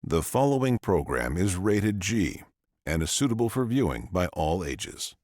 The following program is rated G and is suitable for viewing by all ages.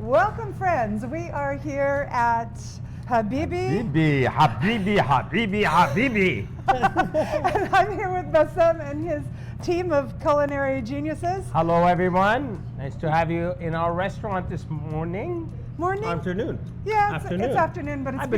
Welcome, friends. We are here at Habibi. Habibi. And I'm here with Bassem and his team of culinary geniuses. Hello, everyone. Nice to have you in our restaurant this morning. Morning? Afternoon. Yeah, afternoon. It's afternoon, but it's I've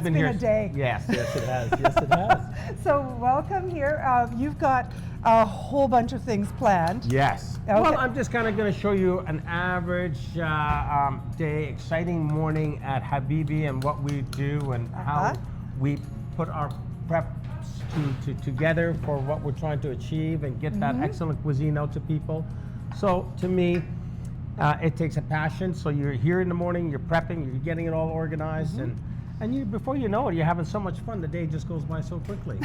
been here. a day. Yes, it has. Yes, it has. So welcome here. You've got a whole bunch of things planned. Yes. Okay. Well, I'm just kind of going to show you an average day, exciting morning at Habibi and what we do and how we put our preps together for what we're trying to achieve and get that excellent cuisine out to people. So to me, it takes a passion. So you're here in the morning, you're prepping, you're getting it all organized, and you, before you know it, you're having so much fun. The day just goes by so quickly.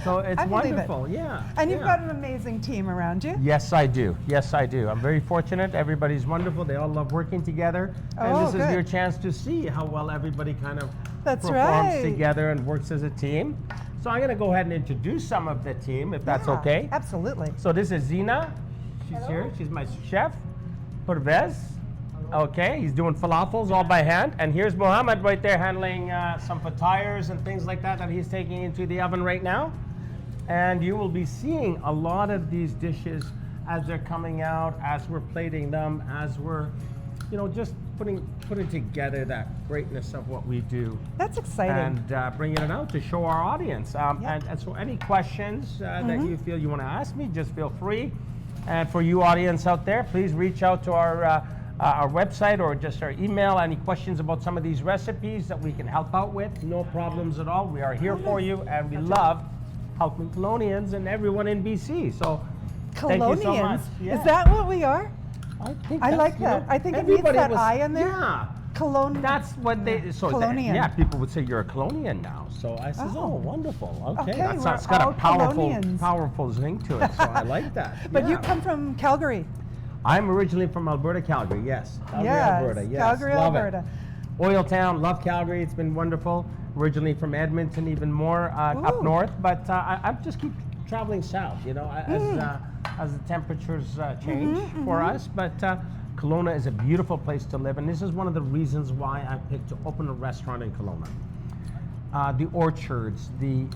So it's wonderful. Yeah. And you've got an amazing team around you. Yes, I do. Yes, I do. I'm very fortunate. Everybody's wonderful. They all love working together. And this is your chance to see how well everybody kind of performs together and works as a team. So I'm going to go ahead and introduce some of the team, if that's okay. Absolutely. So this is Zina. She's here. She's my chef. Pervez. Okay, he's doing falafels all by hand. And here's Mohammed right there handling some fatayers and things like that he's taking into the oven right now. And you will be seeing a lot of these dishes as they're coming out, as we're plating them, as we're, just putting together that greatness of what we do. That's exciting. And bringing it out to show our audience. And so any questions that you feel you want to ask me, just feel free. And for you audience out there, please reach out to our website or just our email. Any questions about some of these recipes that we can help out with, no problems at all. We are here for you, and we love helping Kelownians and everyone in BC. So thank you so much. Yeah. Is that what we are? I like that. I think it needs that I in there. Yeah. Cologne. That's what they. So Kelownian. People would say you're a Kelownian now. So I said, oh wonderful. Okay, it's got a powerful zing to it. So I like that. But you come from Calgary. I'm originally from Alberta, Calgary. Yes, Alberta. Yes, Calgary, love Alberta. It. Oil town, love Calgary. It's been wonderful. Originally from Edmonton, even more up north. But I just keep traveling south. As the temperatures change for us. But Kelowna is a beautiful place to live, and this is one of the reasons why I picked to open a restaurant in Kelowna. The orchards, the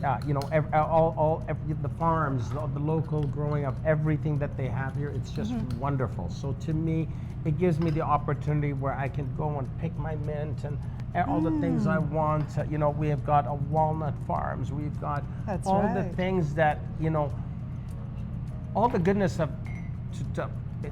farms, the local growing up, everything that they have here, it's just wonderful. So to me, it gives me the opportunity where I can go and pick my mint and all the things I want. We have got a walnut farms. We've got the things that, all the goodness of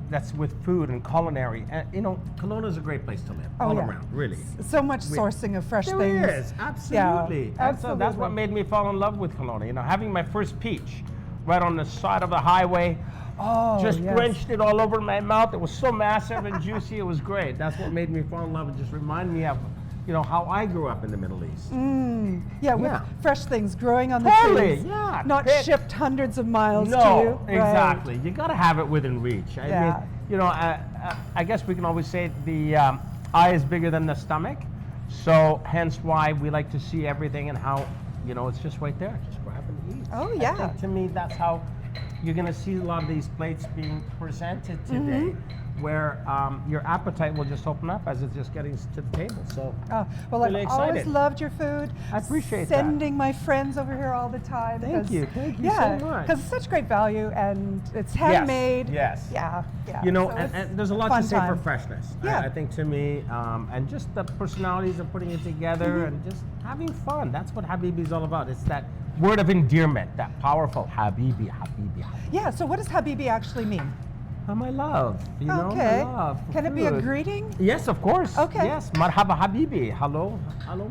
that's with food and culinary. And Kelowna is a great place to live all around, really. So much sourcing of fresh things. There is, absolutely. Yeah, absolutely. So that's what made me fall in love with Kelowna. Having my first peach right on the side of the highway, drenched it all over my mouth. It was so massive and juicy. It was great. That's what made me fall in love. It just reminded me of how I grew up in the Middle East. With fresh things growing on the trees. Not shipped hundreds of miles to you. No, exactly. You got to have it within reach. I mean, I guess we can always say the eye is bigger than the stomach. So hence why we like to see everything and how you know, it's just right there. Just grab and eat. Oh, I yeah. think to me, that's how you're going to see a lot of these plates being presented today, where your appetite will just open up as it's just getting to the table. So, well, really I've always excited. loved your food. I appreciate Sending my friends over here all the time. Thank you so much. Because it's such great value and it's handmade. Yes. Yeah. You know, So and there's a lot fun to say for time. freshness. Yeah. I think to me, and just the personalities of putting it together and just having fun. That's what Habibi is all about. It's that word of endearment, that powerful Habibi, Habibi, Habibi. Yeah, so what does Habibi actually mean? My love, you know, Okay. my love. for Can it be a food. greeting? Yes, of course. Okay. Yes, marhaba habibi. Hello,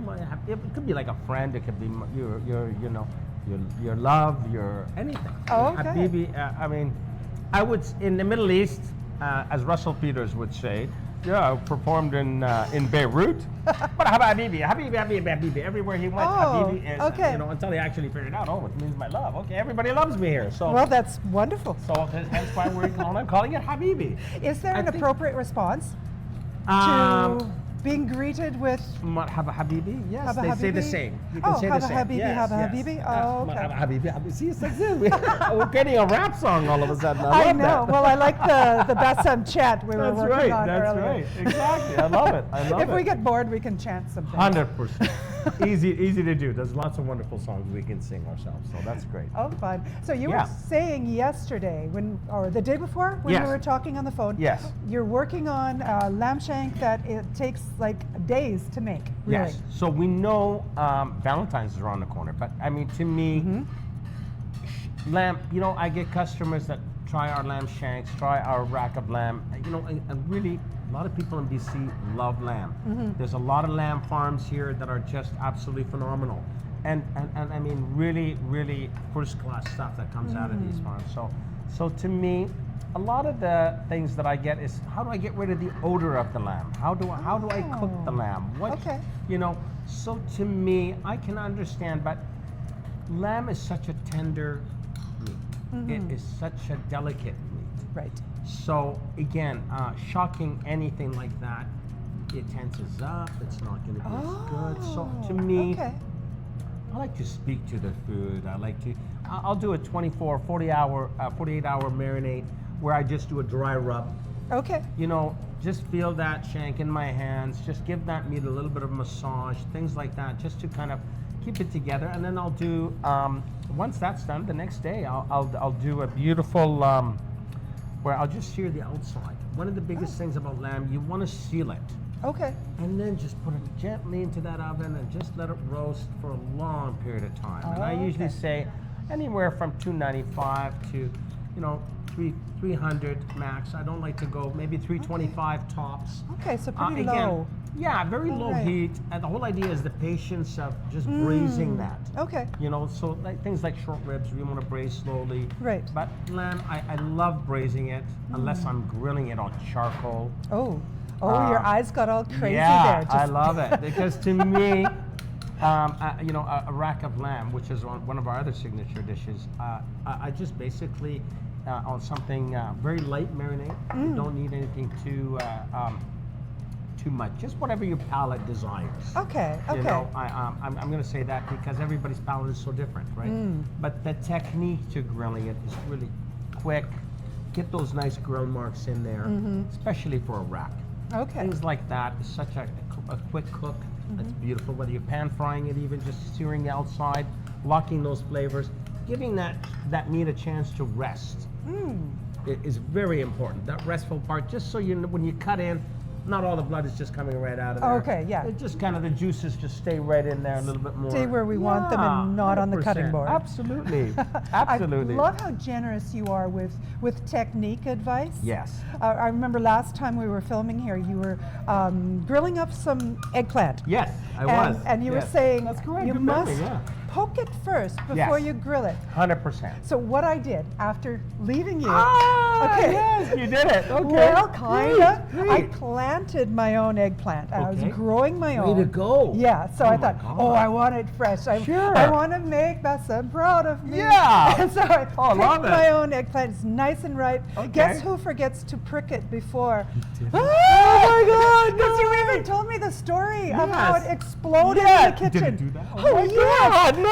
my habibi. It could be like a friend. It could be your love, your anything. Oh, okay. Habibi. I mean, I would in the Middle East, as Russell Peters would say. Yeah, I performed in Beirut. But Habibi, Habibi. Everywhere he went, Habibi is. okay. You know, until he actually figured out, oh, it means my love. Okay, everybody loves me here. So. Well, that's wonderful. So hence why we're in Kelowna calling it Habibi. Is there an appropriate response to Um, being greeted with Marhaba Habibi? Yes, Haba they say the Habibi? same. You can Oh, say the Haba same. Habibi, Yes, Haba yes. Habibi? Oh, okay. Marhaba Habibi, Habibi. See, it's like this. We're getting a rap song all of a sudden. I love know. that. Well, I like the Bassem chant we were That's working right. on That's earlier. right. Exactly. I love it. I love If it. we get bored, we can chant something. 100%. Easy to do. There's lots of wonderful songs we can sing ourselves, so that's great. Oh, fun. So you Yeah. were saying yesterday, or the day before, when Yes. we were talking on the phone, Yes. you're working on a lamb shank that it takes like days to make, really. Yes. So we know Valentine's is around the corner, but I mean, to me, lamb. You know, I get customers that try our lamb shanks, try our rack of lamb. You know, and really, a lot of people in BC love lamb. There's a lot of lamb farms here that are just absolutely phenomenal, and I mean, really first class stuff that comes out of these farms. So to me, a lot of the things that I get is how do I get rid of the odor of the lamb? How do I cook the lamb? What, Okay. you know, so to me, I can understand, but lamb is such a tender meat. It is such a delicate meat. Right. So again, shocking anything like that, it tenses up. It's not going to be as good. So to me, okay. I like to speak to the food. I like to. I'll do a 24, 48-hour marinade where I just do a dry rub. Okay. You know, just feel that shank in my hands. Just give that meat a little bit of massage, things like that, just to kind of keep it together. And then I'll do. Once that's done, the next day I'll do a beautiful where I'll just sear the outside. One of the biggest things about lamb, you want to seal it. Okay. And then just put it gently into that oven and just let it roast for a long period of time. And I usually say anywhere from 295 to, you know, 300 max. I don't like to go maybe 325 tops. Okay, so pretty Again, low. Yeah, very low right. heat. And the whole idea is the patience of just braising that. Okay. You know, so like things like short ribs, we want to braise slowly. Right. But lamb, I love braising it unless I'm grilling it on charcoal. Oh, your eyes got all crazy Yeah, there. I love it because to me, you know, a rack of lamb, which is one of our other signature dishes, I just basically on something very light marinade. You don't need anything too much, just whatever your palate desires. Okay. Okay. You know, I'm going to say that because everybody's palate is so different, right? But the technique to grilling it is really quick. Get those nice grill marks in there, especially for a rack. Okay. Things like that is such a quick cook. That's beautiful. Whether you're pan frying it, even just searing the outside, locking those flavors, giving that meat a chance to rest. It is very important. That restful part, just so you know, when you cut in, not all the blood is just coming right out of there. Okay, yeah. It just kind of the juices just stay right in there a little bit more. Stay where we want them and not on the cutting 100%. board. Absolutely. Absolutely. I love how generous you are with technique advice. Yes. I remember last time we were filming here, you were grilling up some eggplant. Yes, I was. And you were Yes. saying That's correct. you Good must memory, yeah. poke it first before Yes. you grill it. 100%. So what I did after leaving you, Okay. Yes, you did it. Okay. well, kind of. Great. I planted my own eggplant. I was Okay. growing my own. Way to go. Yeah, so Oh I my thought, God. oh, I want it fresh. Sure. I want to make Bassem proud of me. Yeah. And so I Oh, I love picked my it. own eggplant. It's nice and ripe. Okay. Guess who forgets to prick it before? Oh my God! Because you even told me the story of how it exploded in the kitchen. Didn't do that. Oh, my yes. God, no!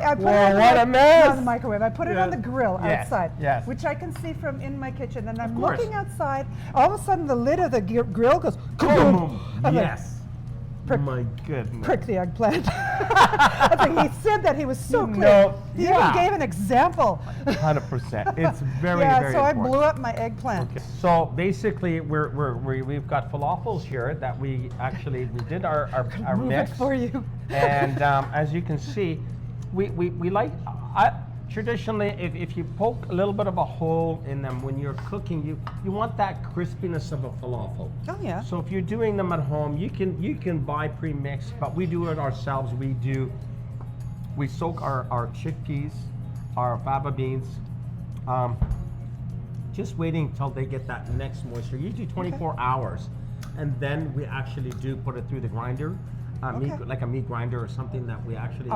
I put it Whoa, on what a mess. the microwave. I put it on the grill outside, which I can see from in my kitchen. And I'm looking outside. All of a sudden, the lid of the grill goes kaboom. Yes. My goodness. Prick the eggplant. I think he said that he was so clear. No, He even gave an example. 100%. It's very, yeah, very so important. I blew up my eggplant. Okay. So basically, we've got falafels here that we did our Move mix it for you. and as you can see, we like. Traditionally, if you poke a little bit of a hole in them when you're cooking, you want that crispiness of a falafel. Oh yeah. So if you're doing them at home, you can buy pre-mixed, but we do it ourselves. We soak our chickpeas, our fava beans, just waiting until they get that next moisture, usually 24 hours, and then we actually do put it through the grinder, like a meat grinder or something that we actually,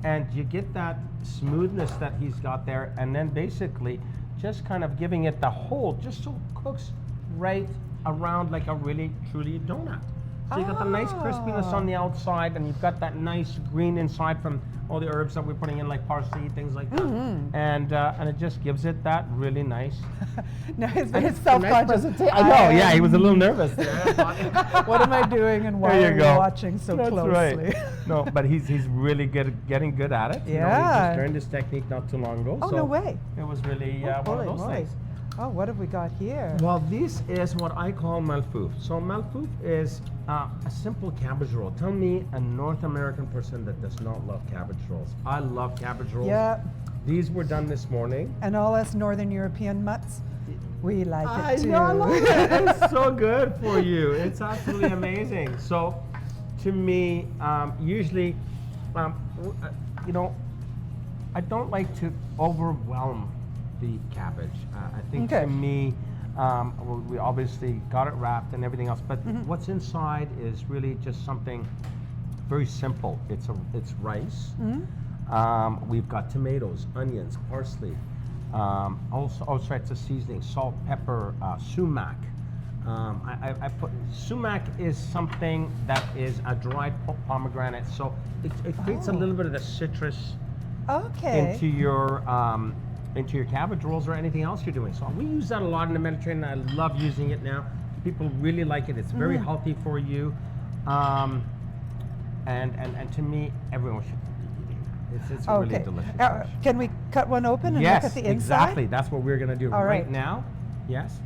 and you get that smoothness that he's got there, and then basically just kind of giving it the hold, just so it cooks right around like a really, truly donut. So you got the nice crispiness on the outside, and you've got that nice green inside from all the herbs that we're putting in, like parsley, things like that. And it just gives it that really nice. Now he's very self-conscious. I know, yeah, he was a little nervous there. What am I doing, and why are you watching so closely? Right. No, but he's really getting good at it. Yeah. You know, he just learned this technique not too long ago. Oh, so no way. It was really one of those things. Oh, what have we got here? Well, this is what I call malfouf. So malfouf is a simple cabbage roll. Tell me a North American person that does not love cabbage rolls. I love cabbage rolls. Yeah. These were done this morning. And all us Northern European mutts, we like it too. I love it. It's so good for you. It's absolutely amazing. So, to me, usually, you know, I don't like to overwhelm the cabbage. I think to me, we obviously got it wrapped and everything else, but what's inside is really just something very simple. It's rice. We've got tomatoes, onions, parsley, all sorts of seasoning, salt, pepper, sumac. I put sumac is something that is a dried pomegranate, so it creates a little bit of the citrus into your cabbage rolls or anything else you're doing. So we use that a lot in the Mediterranean. I love using it now. People really like it. It's very healthy for you. And to me, everyone should be eating that. It's a really delicious dish. Can we cut one open and look at the inside? Exactly. That's what we're going to do right now. Yes.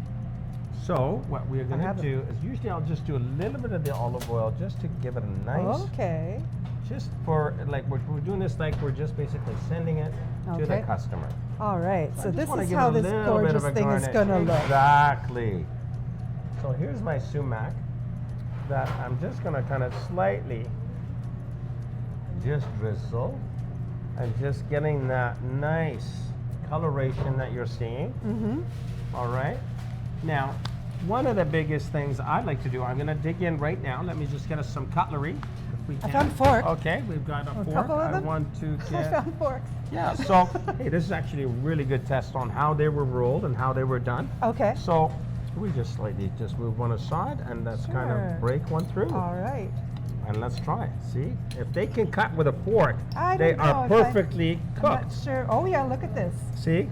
So what we're going to do is usually I'll just do a little bit of the olive oil just to give it a nice... Just for, like, we're doing this like we're just basically sending it to the customer. All right, so this is how this gorgeous thing is going to look. Exactly. So here's my sumac that I'm just going to kind of slightly just drizzle and just getting that nice coloration that you're seeing. All right. Now, one of the biggest things I'd like to do, I'm going to dig in right now. Let me just get us some cutlery. I found a fork. Okay, we've got a fork. I want to get... I found forks. Yeah, so, hey, this is actually a really good test on how they were rolled and how they were done. Okay. So, we just slightly just move one aside and let's kind of break one through. All right. And let's try it. See? If they can cut with a fork, they are perfectly cooked. I'm not sure. Oh, yeah, look at this. See?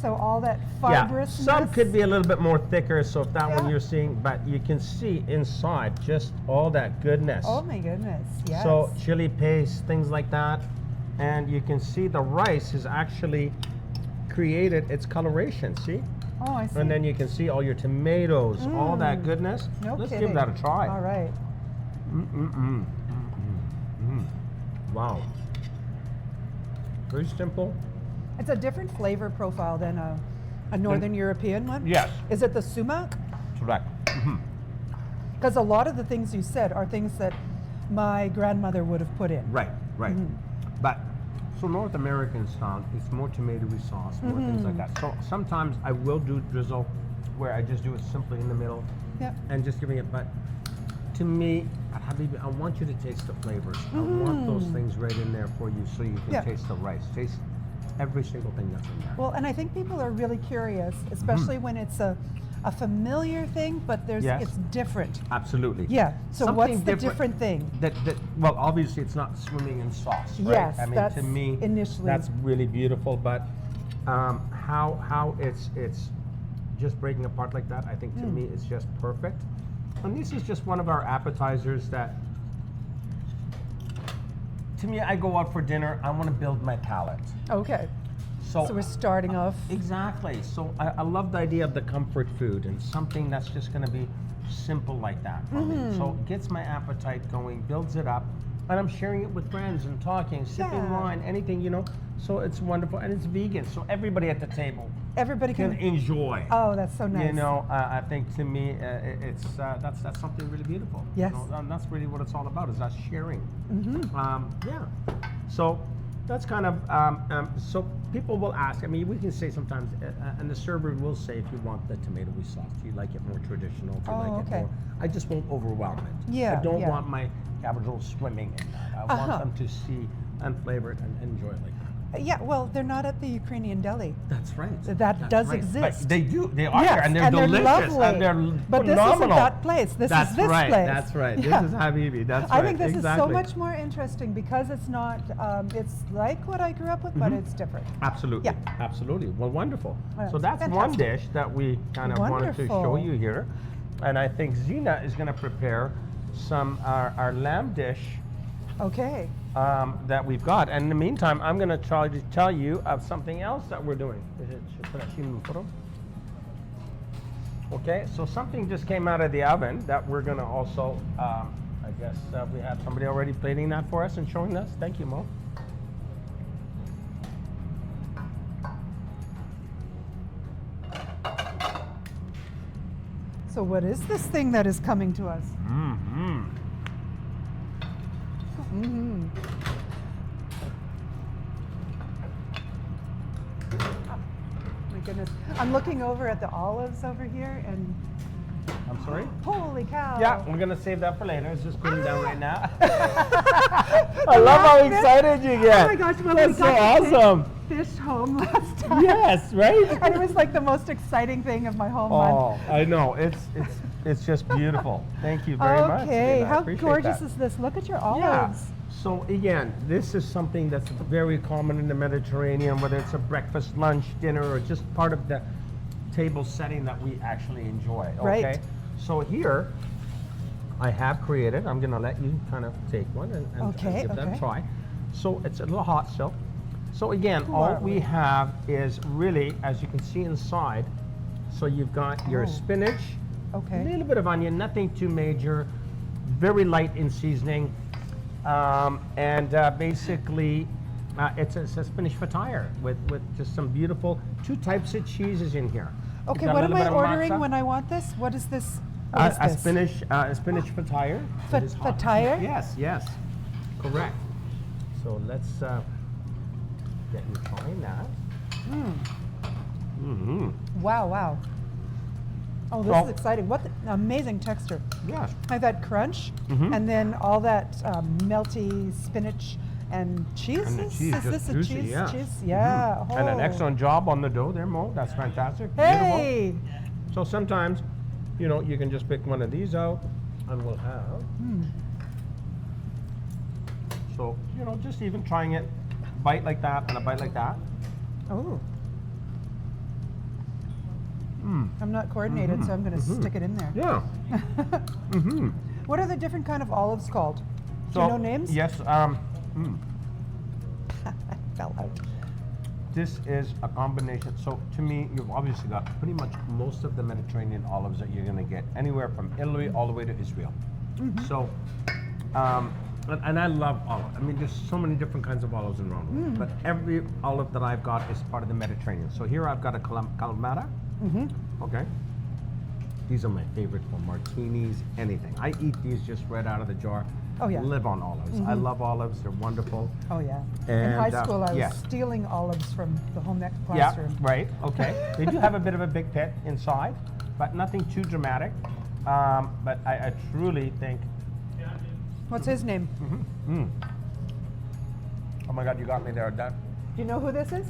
So all that fibrousness. Yeah, some could be a little bit more thicker, so if that one you're seeing, but you can see inside just all that goodness. Oh my goodness, yes. So chili paste, things like that, and you can see the rice has actually created its coloration, see? Oh, I see. And then you can see all your tomatoes, all that goodness. Let's give that a try. All right. Wow. Very simple. It's a different flavor profile than a Northern European one. Yes. Is it the sumac? Correct. Because a lot of the things you said are things that my grandmother would have put in. Right. But so North American style, it's more tomatoey sauce, more things like that. So sometimes I will do drizzle where I just do it simply in the middle and just giving it. But to me, Habibi, I want you to taste the flavors. I want those things right in there for you so you can taste the rice. Taste every single thing that's in there. Well, and I think people are really curious, especially when it's a a familiar thing, but it's different. Absolutely. Yeah. So Something what's the different thing? Well, obviously it's not swimming in sauce, right? Yes, I mean, that's to me, initially. that's really beautiful. But how it's just breaking apart like that, I think to me it's just perfect. And this is just one of our appetizers that, to me, I go out for dinner, I want to build my palate. Okay. So we're starting off. Exactly. So I love the idea of the comfort food and something that's just going to be simple like that for me. So it gets my appetite going, builds it up, and I'm sharing it with friends and talking, sipping wine, anything, you know. So it's wonderful, and it's vegan, so everybody at the table can enjoy. Oh, that's so nice. You know, I think to me, that's something really beautiful. Yes. You know, and that's really what it's all about, is that sharing. Yeah. So that's kind of, so people will ask, I mean, we can say sometimes, and the server will say, if you want the tomatoey sauce, do you like it more traditional, if you like it more, I just won't overwhelm it. Yeah. I don't want my cabbage rolls swimming in that. I want them to see and flavor it and enjoy it like that. Yeah, well, they're not at the Ukrainian deli. That's right. That does exist. But they are there, and they're delicious, lovely. and they're but phenomenal. This isn't that place. This is this place. That's right. Yeah. This is Habibi. That's right. I think this is so much more interesting because it's not. It's like what I grew up with, but it's different. Absolutely. Yeah. Absolutely. Well, wonderful. Well, so that's fantastic. one dish that we kind of wanted to show you here, and I think Zina is going to prepare some our lamb dish. Okay. That we've got. And in the meantime, I'm going to try to tell you of something else that we're doing. Okay, so something just came out of the oven that we're going to also, I guess we have somebody already plating that for us and showing us. Thank you, Mo. So what is this thing that is coming to us? My goodness. I'm looking over at the olives over here and I'm sorry? Holy cow. Yeah, we're gonna save that for later. It's just putting down right now. I love how excited you get. Oh my gosh, well, that's so awesome. Fish home last time. Yes, right? And it was like the most exciting thing of my whole month. I know. It's just beautiful. Thank you very much. Okay, how gorgeous is this? Look at your olives. Yeah. So again, this is something that's very common in the Mediterranean, whether it's a breakfast, lunch, dinner, or just part of the table setting that we actually enjoy. Okay. Right. So here, I have created. I'm going to let you kind of take one and give that a try. So it's a little hot still. So again, all we have is really, as you can see inside. So you've got your spinach, a little bit of onion, nothing too major, very light in seasoning. Basically, it's a spinach fatire with just some beautiful 2 types of cheeses in here. Okay, what am I ordering when I want this? What is this? A spinach fatire. Fatire? Yes, correct. So let's get you trying that. Wow. Oh, this is exciting. What an amazing texture. Yes. Like that crunch, and then all that melty spinach and cheese. And the cheese, is this juicy, a cheese? yeah. Cheese? Yeah. And an excellent job on the dough there, Mo. That's fantastic. Hey! Beautiful. So sometimes, you know, you can just pick one of these out, and we'll have. So, you know, just even trying it, bite like that and a bite like that. Oh. I'm not coordinated, so I'm going to stick it in there. Yeah. What are the different kind of olives called? Do you know names? Yes. Fell out. This is a combination. So to me, you've obviously got pretty much most of the Mediterranean olives that you're going to get anywhere from Italy all the way to Israel. So, and I love olive. I mean, there's so many different kinds of olives around the world, but every olive that I've got is part of the Mediterranean. So here I've got a Kalamata. Okay. These are my favorite for martinis, anything. I eat these just right out of the jar. Oh yeah. Live on olives. I love olives. They're wonderful. Oh yeah. And, in high school, I was stealing olives from the home ec classroom. Yeah, right. Okay. They do have a bit of a big pit inside, but nothing too dramatic. But I truly think. What's his name? Oh my God, you got me there. Do you know who this is?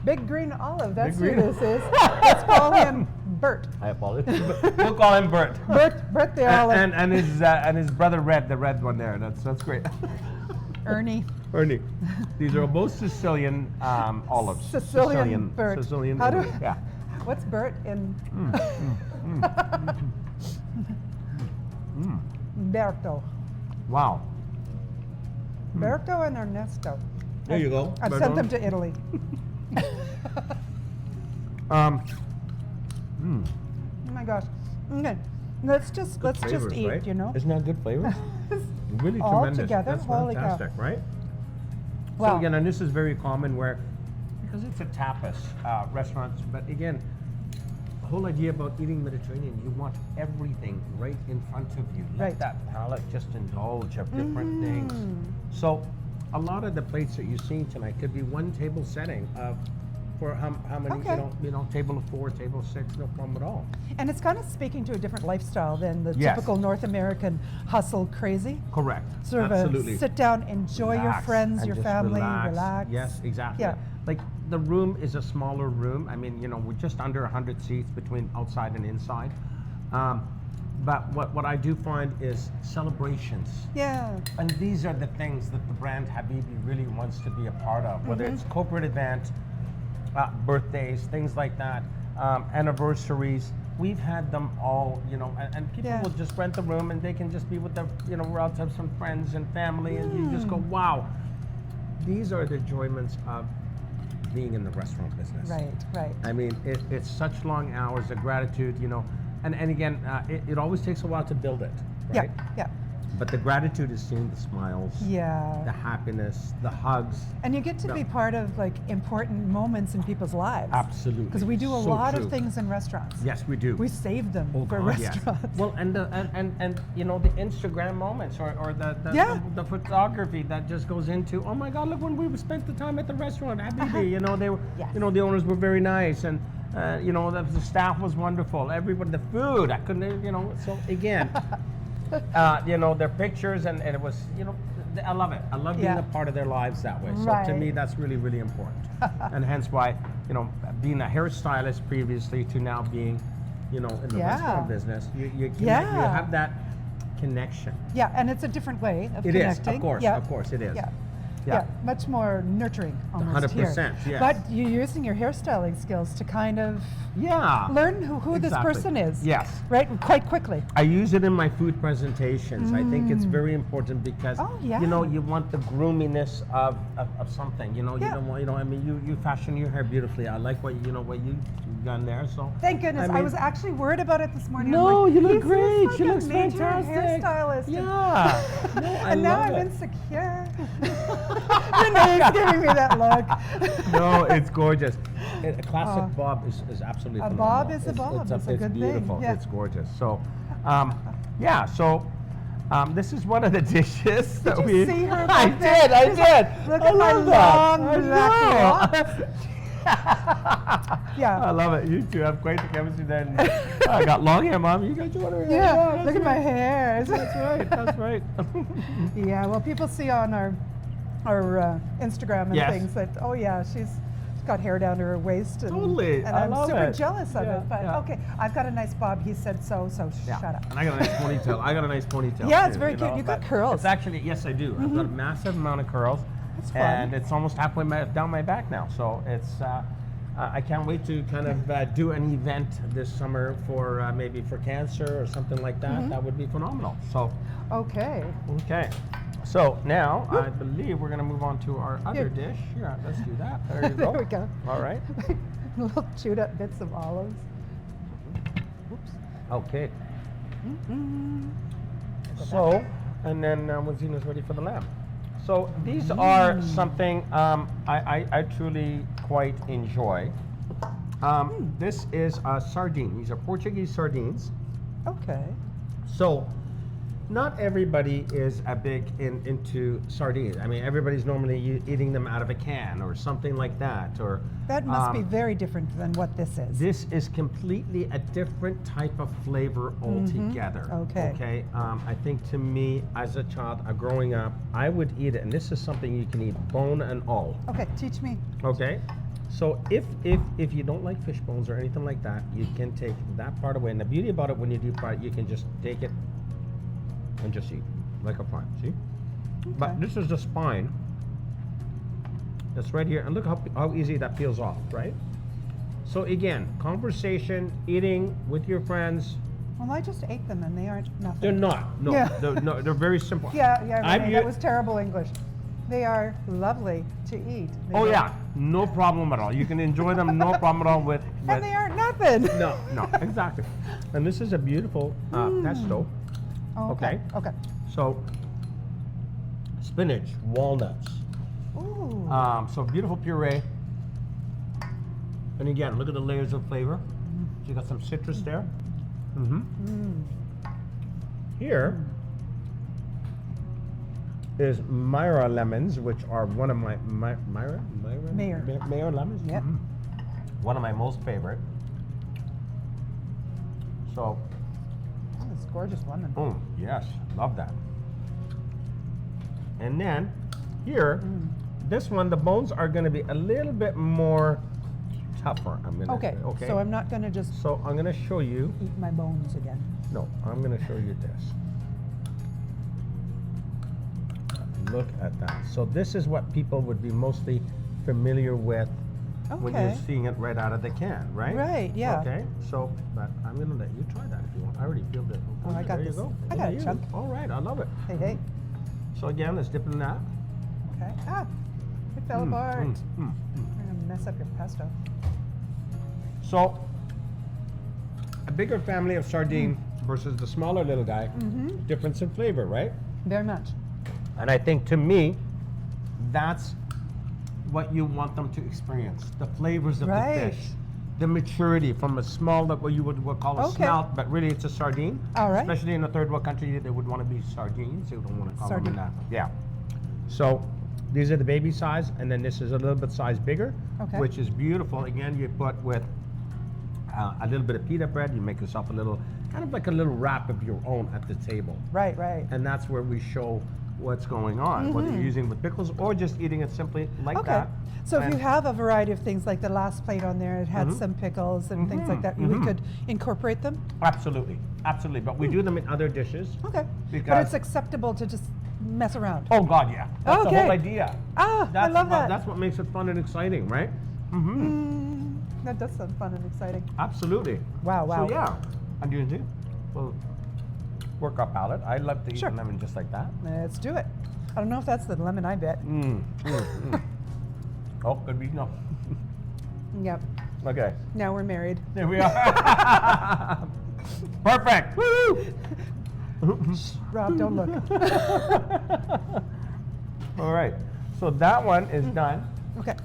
Big green olive, that's who this is. Let's call him Bert. I apologize. We'll call him Bert. Bert the olive. And his brother Red, the red one there. That's great. Ernie. These are both Sicilian olives. Sicilian Bert. Sicilian. Yeah. What's Bert in? Berto. Wow. Berto and Ernesto. There you go. I've sent them to Italy. Oh my gosh. Okay. Let's just eat, right? you know. Isn't that good flavors? Really All tremendous. together, That's holy cow. fantastic, right? Wow. So again, and this is very common where, because it's a tapas restaurant, but again, the whole idea about eating Mediterranean, you want everything right in front of you. Let that palate just indulge of different things. So a lot of the plates that you're seeing tonight could be one table setting of for how many, you know, table of 4, table of 6, no problem at all. And it's kind of speaking to a different lifestyle than the typical North American hustle crazy. Correct. Sort of Absolutely. a sit down, enjoy your friends, your family, relax. Yes, exactly. Yeah. Like the room is a smaller room. I mean, you know, we're just under 100 seats between outside and inside. But what I do find is celebrations. Yeah. And these are the things that the brand Habibi really wants to be a part of, whether it's corporate event, birthdays, things like that, anniversaries. We've had them all, you know, and people will just rent the room and they can just be with their, you know, relatives and friends and family, and you just go, wow. These are the enjoyments of being in the restaurant business. Right. I mean, it's such long hours of gratitude, you know, and again, it always takes a while to build it, right? Yeah. But the gratitude is seeing the smiles, the happiness, the hugs. And you get to be part of like important moments in people's lives. Absolutely. Because we do a lot of things in restaurants. Yes, we do. We save them for restaurants. Yes. Well, and you know, the Instagram moments or the photography that just goes into, oh my God, look when we spent the time at the restaurant, Habibi. You know, they were, you know, the owners were very nice, and you know, the staff was wonderful. Everybody, the food, I couldn't, you know. So again. You know, their pictures, and it was, you know, I love it. I love being a part of their lives that way. So to me, that's really, really important. And hence why, you know, being a hairstylist previously to now being, you know, in the restaurant business, you have that connection. Yeah, and it's a different way of connecting. It is, of course it is. Yeah, much more nurturing almost 100%, yes. But you're using your hairstyling skills to kind of learn who this person is. Yes. Right, quite quickly. I use it in my food presentations. I think it's very important because, you know, you want the groominess of something. You know, you don't want, you know, I mean, you fashion your hair beautifully. I like what, you know, what you've done there, so. Thank goodness. I was actually worried about it this morning. No, like, you look great. Like she looks fantastic. Hairstylist. Yeah. No, and now I'm insecure. Renee's giving me that look. No, it's gorgeous. A classic bob is absolutely phenomenal. A bob is a bob. It's a good beautiful. thing. Yeah. It's gorgeous. So, this is one of the dishes that we. Did you see her? I did. Look I at my love long black that. Yeah. I love it. You two have quite the chemistry there. I got long hair, Mom. You got short hair. Yeah. Look at my hair. That's right. Yeah. Well, people see on our Instagram and things that she's got hair down to her waist. And, totally. And I'm super it. jealous of it. But okay, I've got a nice bob. He said so shut up. And I got a nice ponytail. Yeah, it's very cute. You got curls. It's actually, yes, I do. I've got a massive amount of curls. That's fun. And it's almost halfway down my back now. So it's, I can't wait to kind of do an event this summer for maybe for cancer or something like that. That would be phenomenal. So. Okay. So now I believe we're going to move on to our other dish. Yeah, let's do that. There you go. There we go. All right. Little chewed up bits of olives. Oops. Okay. So, and then when Zina's ready for the lamb. So these are something I truly quite enjoy. This is a sardine. These are Portuguese sardines. Okay. So not everybody is a big into sardines. I mean, everybody's normally eating them out of a can or something like that. Or that must be very different than what this is. This is completely a different type of flavor altogether. Okay. I think to me, as a child, growing up, I would eat it, and this is something you can eat bone and all. Okay, teach me. Okay. So if you don't like fish bones or anything like that, you can take that part away. And the beauty about it, when you deep fry it, you can just take it and just eat like a fry. See? Okay. But this is the spine. That's right here, and look how easy that peels off, right? So again, conversation, eating with your friends. Well, I just ate them and they aren't nothing. They're not. No, Yeah. they're very simple. Yeah, Renee, that was terrible English. They are lovely to eat. Oh yeah, no problem at all. You can enjoy them, no problem at all with and they aren't nothing. No, exactly. And this is a beautiful pesto. Oh, okay. Okay. So spinach, walnuts. Ooh. So beautiful puree. And again, look at the layers of flavor. So you got some citrus there. Here is Myra lemons, which are one of my Mayor lemons. Yep. One of my most favorite. So. Oh, it's gorgeous lemon. Oh yes, love that. And then here, this one, the bones are going to be a little bit more tougher. I'm gonna Okay. say, okay. So I'm not going to just So I'm going to show you. eat my bones again. No, I'm going to show you this. Look at that. So this is what people would be mostly familiar with when you're Okay. seeing it right out of the can, right? Right, yeah. Okay, so, but I'm going to let you try that if you want. I already peeled it. Oh, I got there this. You go. I got a you. chunk. All right, I love it. Hey, hey. So again, let's dip in that. Okay. Ah, it fell apart. I'm going to mess up your pesto. So, a bigger family of sardine versus the smaller little guy, difference in flavor, right? Very much. And I think to me, that's what you want them to experience. The flavors of the Right. fish. The maturity from a small, what you would call a Okay. smelt, but really it's a sardine. All right. Especially in a third world country, they would want to be sardines. They don't want to call Sardine. them that. Yeah. So these are the baby size, and then this is a little bit size bigger, Okay. which is beautiful. Again, you put with a little bit of pita bread, you make yourself a little, kind of like a little wrap of your own at the table. Right, right. And that's where we show what's going on, whether you're using with pickles or just eating it simply like Okay. that. So if And- you have a variety of things, like the last plate on there, it had some pickles and things like that, we could incorporate them? Absolutely, absolutely. But we do them in other dishes. Okay. But Because- it's acceptable to just mess around. Oh God, yeah. That's the Okay. whole idea. Ah, I love that. That's what makes it fun and exciting, right? That does sound fun and exciting. Absolutely. Wow, wow. So yeah, and you do. Well, work our palate. I love to eat Sure. lemon just like that. Let's do it. I don't know if that's the lemon I bet. Oh, could be no. Yep. Okay. Now we're married. There we are. Perfect. Woo! Rob, don't look. All right. So that one is done, Okay.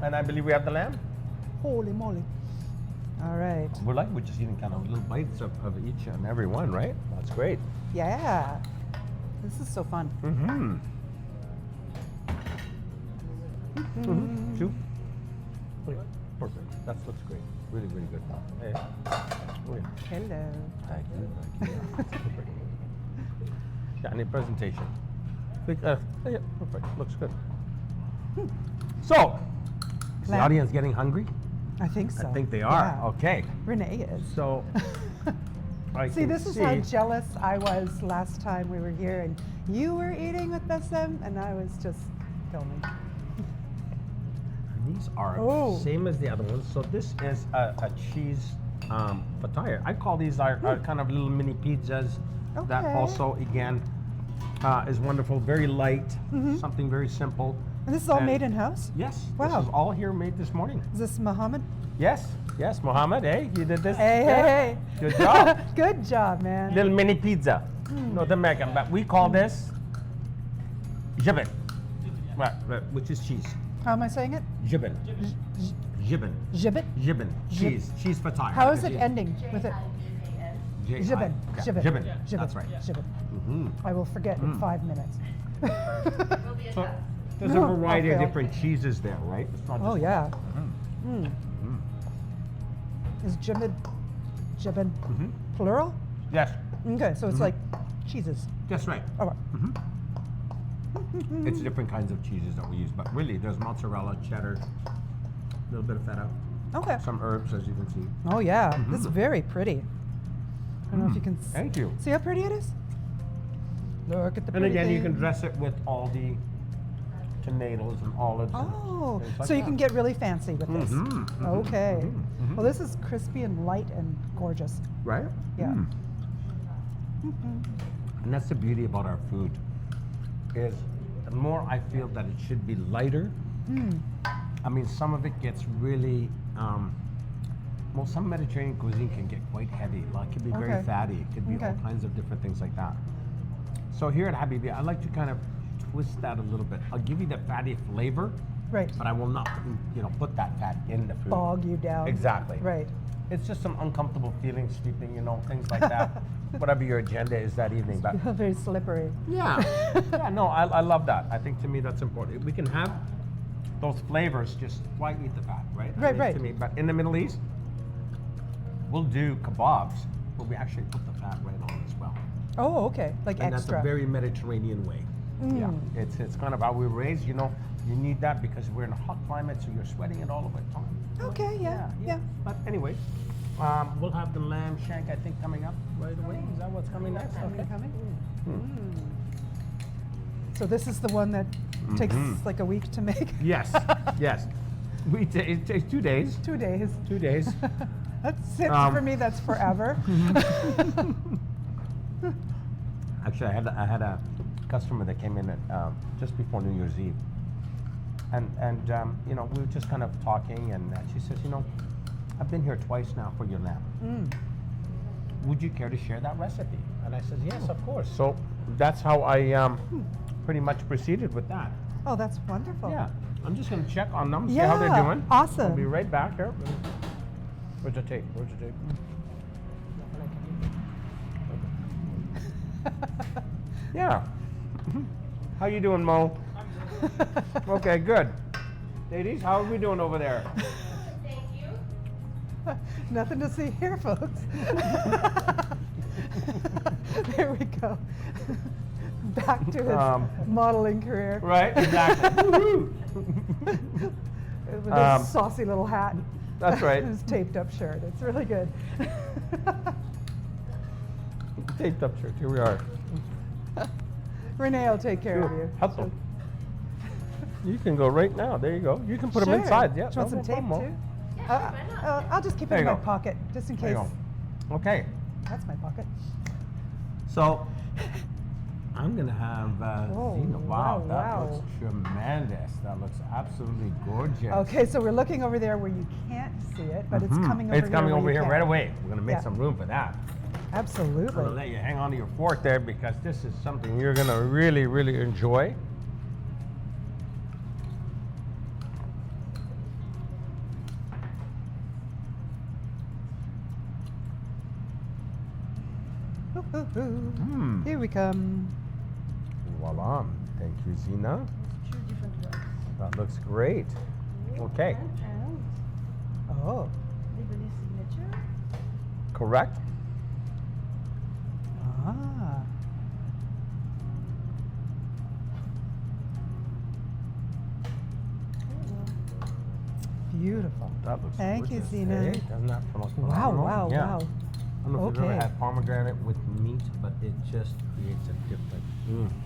and I believe we have the lamb. Holy moly. All right. We're just eating kind of little bites of each and every one, right? That's great. Yeah. This is so fun. Two. Okay, perfect. That looks great. Really, really good. Hey. Oh, yeah. Hello. Thank you. Perfect. Yeah, and the presentation. Yeah, perfect. Looks good. So, is the Lamb. audience getting hungry? I think so. I think they are. Yeah. Okay. Renee is. So, I See, can this is how jealous I was last time we were here, and you were eating with Bassem, and I was just filming. These are Oh. same as the other ones. So this is a cheese fataya. I call these our kind of little mini pizzas. That Okay. also, again, is wonderful. Very light, something very simple. And this is all And- made in-house? Yes. Wow. This is all here made this morning. Is this Muhammad? Yes. Yes, Mohammed. Hey, you did this. Hey, Yeah. hey, hey. Good job. Good job, man. Little mini pizza. North American, but we call this jibin. Right, which is cheese. How am I saying it? Jibin. Jibin. Gibbet? Jibin. Cheese. Cheese fataya. How is it Cheese. ending with it? J-I. Gibbet. Yeah, Gibbet. Jibin. Gibbet. That's right. Gibbet. Mhm. I will forget in 5 minutes. So there's No, a variety I'll of fail. different cheeses there, right? It's not Oh, just- yeah. Is gibbet plural? Yes. Okay, so it's like cheeses. That's right. All right. It's different kinds of cheeses that we use, but really there's mozzarella, cheddar, little bit of feta. Okay. Some herbs, as you can see. Oh yeah, this is very pretty. I don't know if you can Thank you. see how pretty it is. Look at the And pretty again, you thing. can dress it with all the tomatoes and olives. Oh, and things like so you that. can get really fancy with this. Okay. mhm. Well, this is crispy and light and gorgeous. Right? Yeah. And that's the beauty about our food, is the more I feel that it should be lighter. I mean, some of it gets really, well, some Mediterranean cuisine can get quite heavy. Like, it can be very Okay. fatty. It could be all kinds of different things like that. So here at Habibi, I like to kind of twist that a little bit. I'll give you the fatty flavor, Right. but I will not, put that fat in the food. Bog you down. Exactly. Right. It's just some uncomfortable feelings, sleeping, things like that. Whatever your agenda is that evening. But Very slippery. yeah, no, I love that. I think to me that's important. We can have those flavors, just why eat the fat, right? Right, right. To me, but in the Middle East, we'll do kebabs, but we actually put the fat right on as well. Oh, okay. Like And extra. that's a very Mediterranean way. Yeah, it's kind of how we were raised. You need that because we're in a hot climate, so you're sweating it all of the time. Okay, yeah. But anyway, we'll have the lamb shank, I think, coming up right away. Is that what's coming next? Okay. So this is the one that takes like a week to make? Yes, yes. It takes 2 days. 2 days. 2 days. That's it for me. That's forever. Actually, I had a customer that came in at, just before New Year's Eve, and we were just kind of talking, and she says, I've been here twice now for your lamb. Would you care to share that recipe? And I said, yes, of course. So that's how I pretty much proceeded with that. Oh, that's wonderful. Yeah, I'm just going to check on them, see how they're doing. Awesome. I'll be right back here. Where's the tape? Yeah. How you doing, Mo? Okay, good. Ladies, how are we doing over there? Thank you. Nothing to see here, folks. There we go. Back to his modeling career. Right, exactly. Woo-hoo. With his saucy little hat. That's right. His taped up shirt. It's really good. Taped up shirt. Here we are. Renee will take care of you. Hustle. You can go right now. There you go. You can put them inside. Yeah. Do you want some tape too? I'll just keep it There in you my go. pocket, just in There case. you go. Okay. That's my pocket. So I'm gonna have Zena. Wow, that wow. looks tremendous. That looks absolutely gorgeous. Okay, so we're looking over there where you can't see it, but it's coming over here. It's coming where over you here can. right away. We're gonna make Yeah. some room for that. I'm gonna Absolutely. let you hang on to your fork there because this is something you're gonna really, really enjoy. Here we come. Voila. Thank you, Zena. That looks great. Okay. Oh. Legally signature. Correct. Ah. Beautiful. That looks Thank you, gorgeous. Zena. Hey, doesn't that look Wow, phenomenal? wow, Yeah. wow. I don't know if you've ever Okay. had pomegranate with meat, but it just creates a different.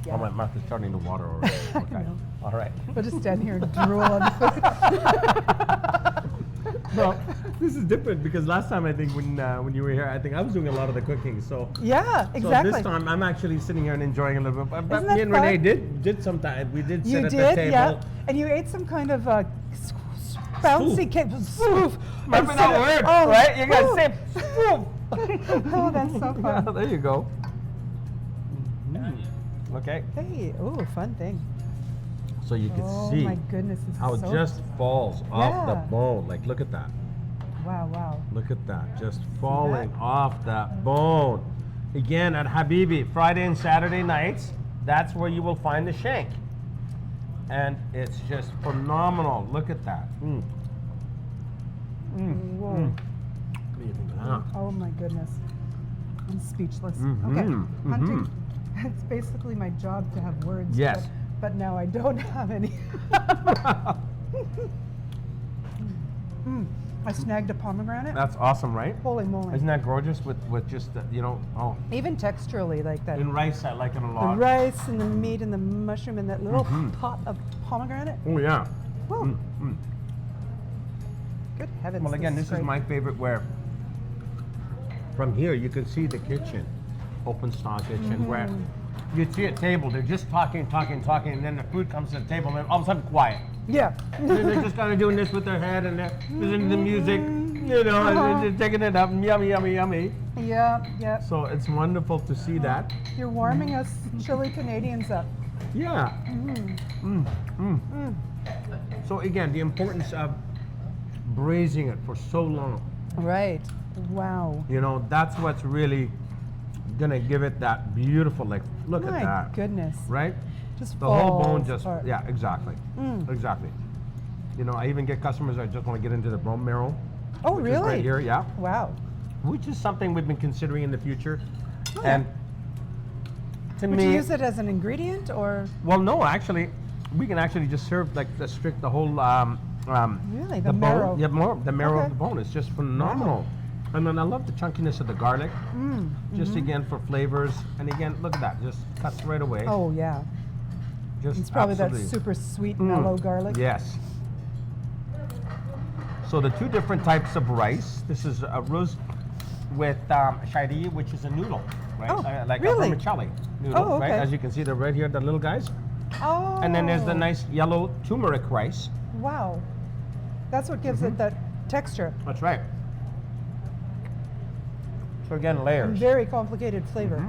Yeah. Oh, my mouth is starting to water already. Okay. know. All right. We'll just stand here and drool on the food. Well, this is different because last time I think when you were here, I think I was doing a lot of the cooking. So Yeah, exactly. So this time I'm actually sitting here and enjoying a little bit. But Isn't that me and Renee fun? did sometime. We did sit You at did, the table. yeah. And you ate some kind of bouncy cake. Spoof. Remember Instead that of- word, oh, right? You gotta say spoof. spoof. Oh, that's so Yeah, fun. there you go. Okay. Hey, oh, fun thing. So you can Oh see my goodness, it's how it so just falls off the Yeah. bone. Like, look at that. Wow, wow. Look at that. Just falling off that bone. Again, at Habibi, Friday and Saturday nights, that's where you will find the shank. And it's just phenomenal. Look at that. Whoa. What do you think of that? Oh my goodness. I'm speechless. Mhm, Okay, hunting. It's basically my job to have words. Yes. But now I don't have any. I snagged a pomegranate. That's awesome, right? Holy moly. Isn't that gorgeous with just, you know, oh. Even texturally like that. In rice, I like it a The lot. rice and the meat and the mushroom and that little pot of pomegranate. Oh, yeah. Woo. Good heavens. Well, again, this is great. my favorite where from here you can see the kitchen, open style kitchen, where you'd see a table, they're just talking, and then the food comes to the table, and then all of a sudden quiet. Yeah. And then they're just kind of doing this with their head, and they're listening to the music, you know, and they're just taking it up, yummy, yummy, yummy. Yeah. So it's wonderful to see that. You're warming us chilly Canadians up. Yeah. So again, the importance of braising it for so long. Right. Wow. You know, that's what's really gonna give it that beautiful, like, look at My that. goodness. Right? Just The whole bone falls just, apart. yeah, exactly. Exactly. You know, I even get customers that just want to get into the bone marrow. Oh, which is really? right here, yeah. Wow. Which is something we've been considering in the future. Oh, And to Would me, you use it as an ingredient or? well, no, actually, we can actually just serve like the whole Really? The bone. marrow? Yeah, more the marrow Okay. of the bone. It's just phenomenal. And then I love the chunkiness of the garlic. Just again for flavors. And again, look at that, just cuts right away. Oh, yeah. Just It's probably absolutely. that super sweet, mellow garlic. Yes. So the two different types of rice. This is a rose with shari, which is a noodle, right? Oh, like really? a vermicelli noodle, Oh, okay. right? As you can see, they're right here, the little guys. Oh. And then there's the nice yellow turmeric rice. Wow. That's what gives it that texture. That's right. So again, layers. Very complicated flavor.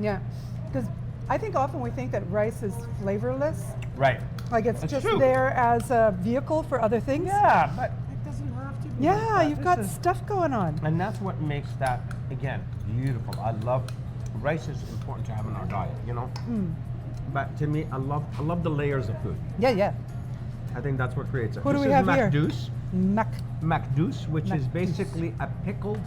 Yeah. Because I think often we think that rice is flavorless. Right. Like it's That's just true. there as a vehicle for other things. Yeah, but it doesn't have to be. Yeah, like that. you've This got is- stuff going on. And that's what makes that, again, beautiful. I love, rice is important to have in our diet, you know? But to me, I love the layers of food. Yeah. I think that's what creates it. What do This we is have here? macdouce. Mac. Macdouce, which is Macdouce. basically a pickled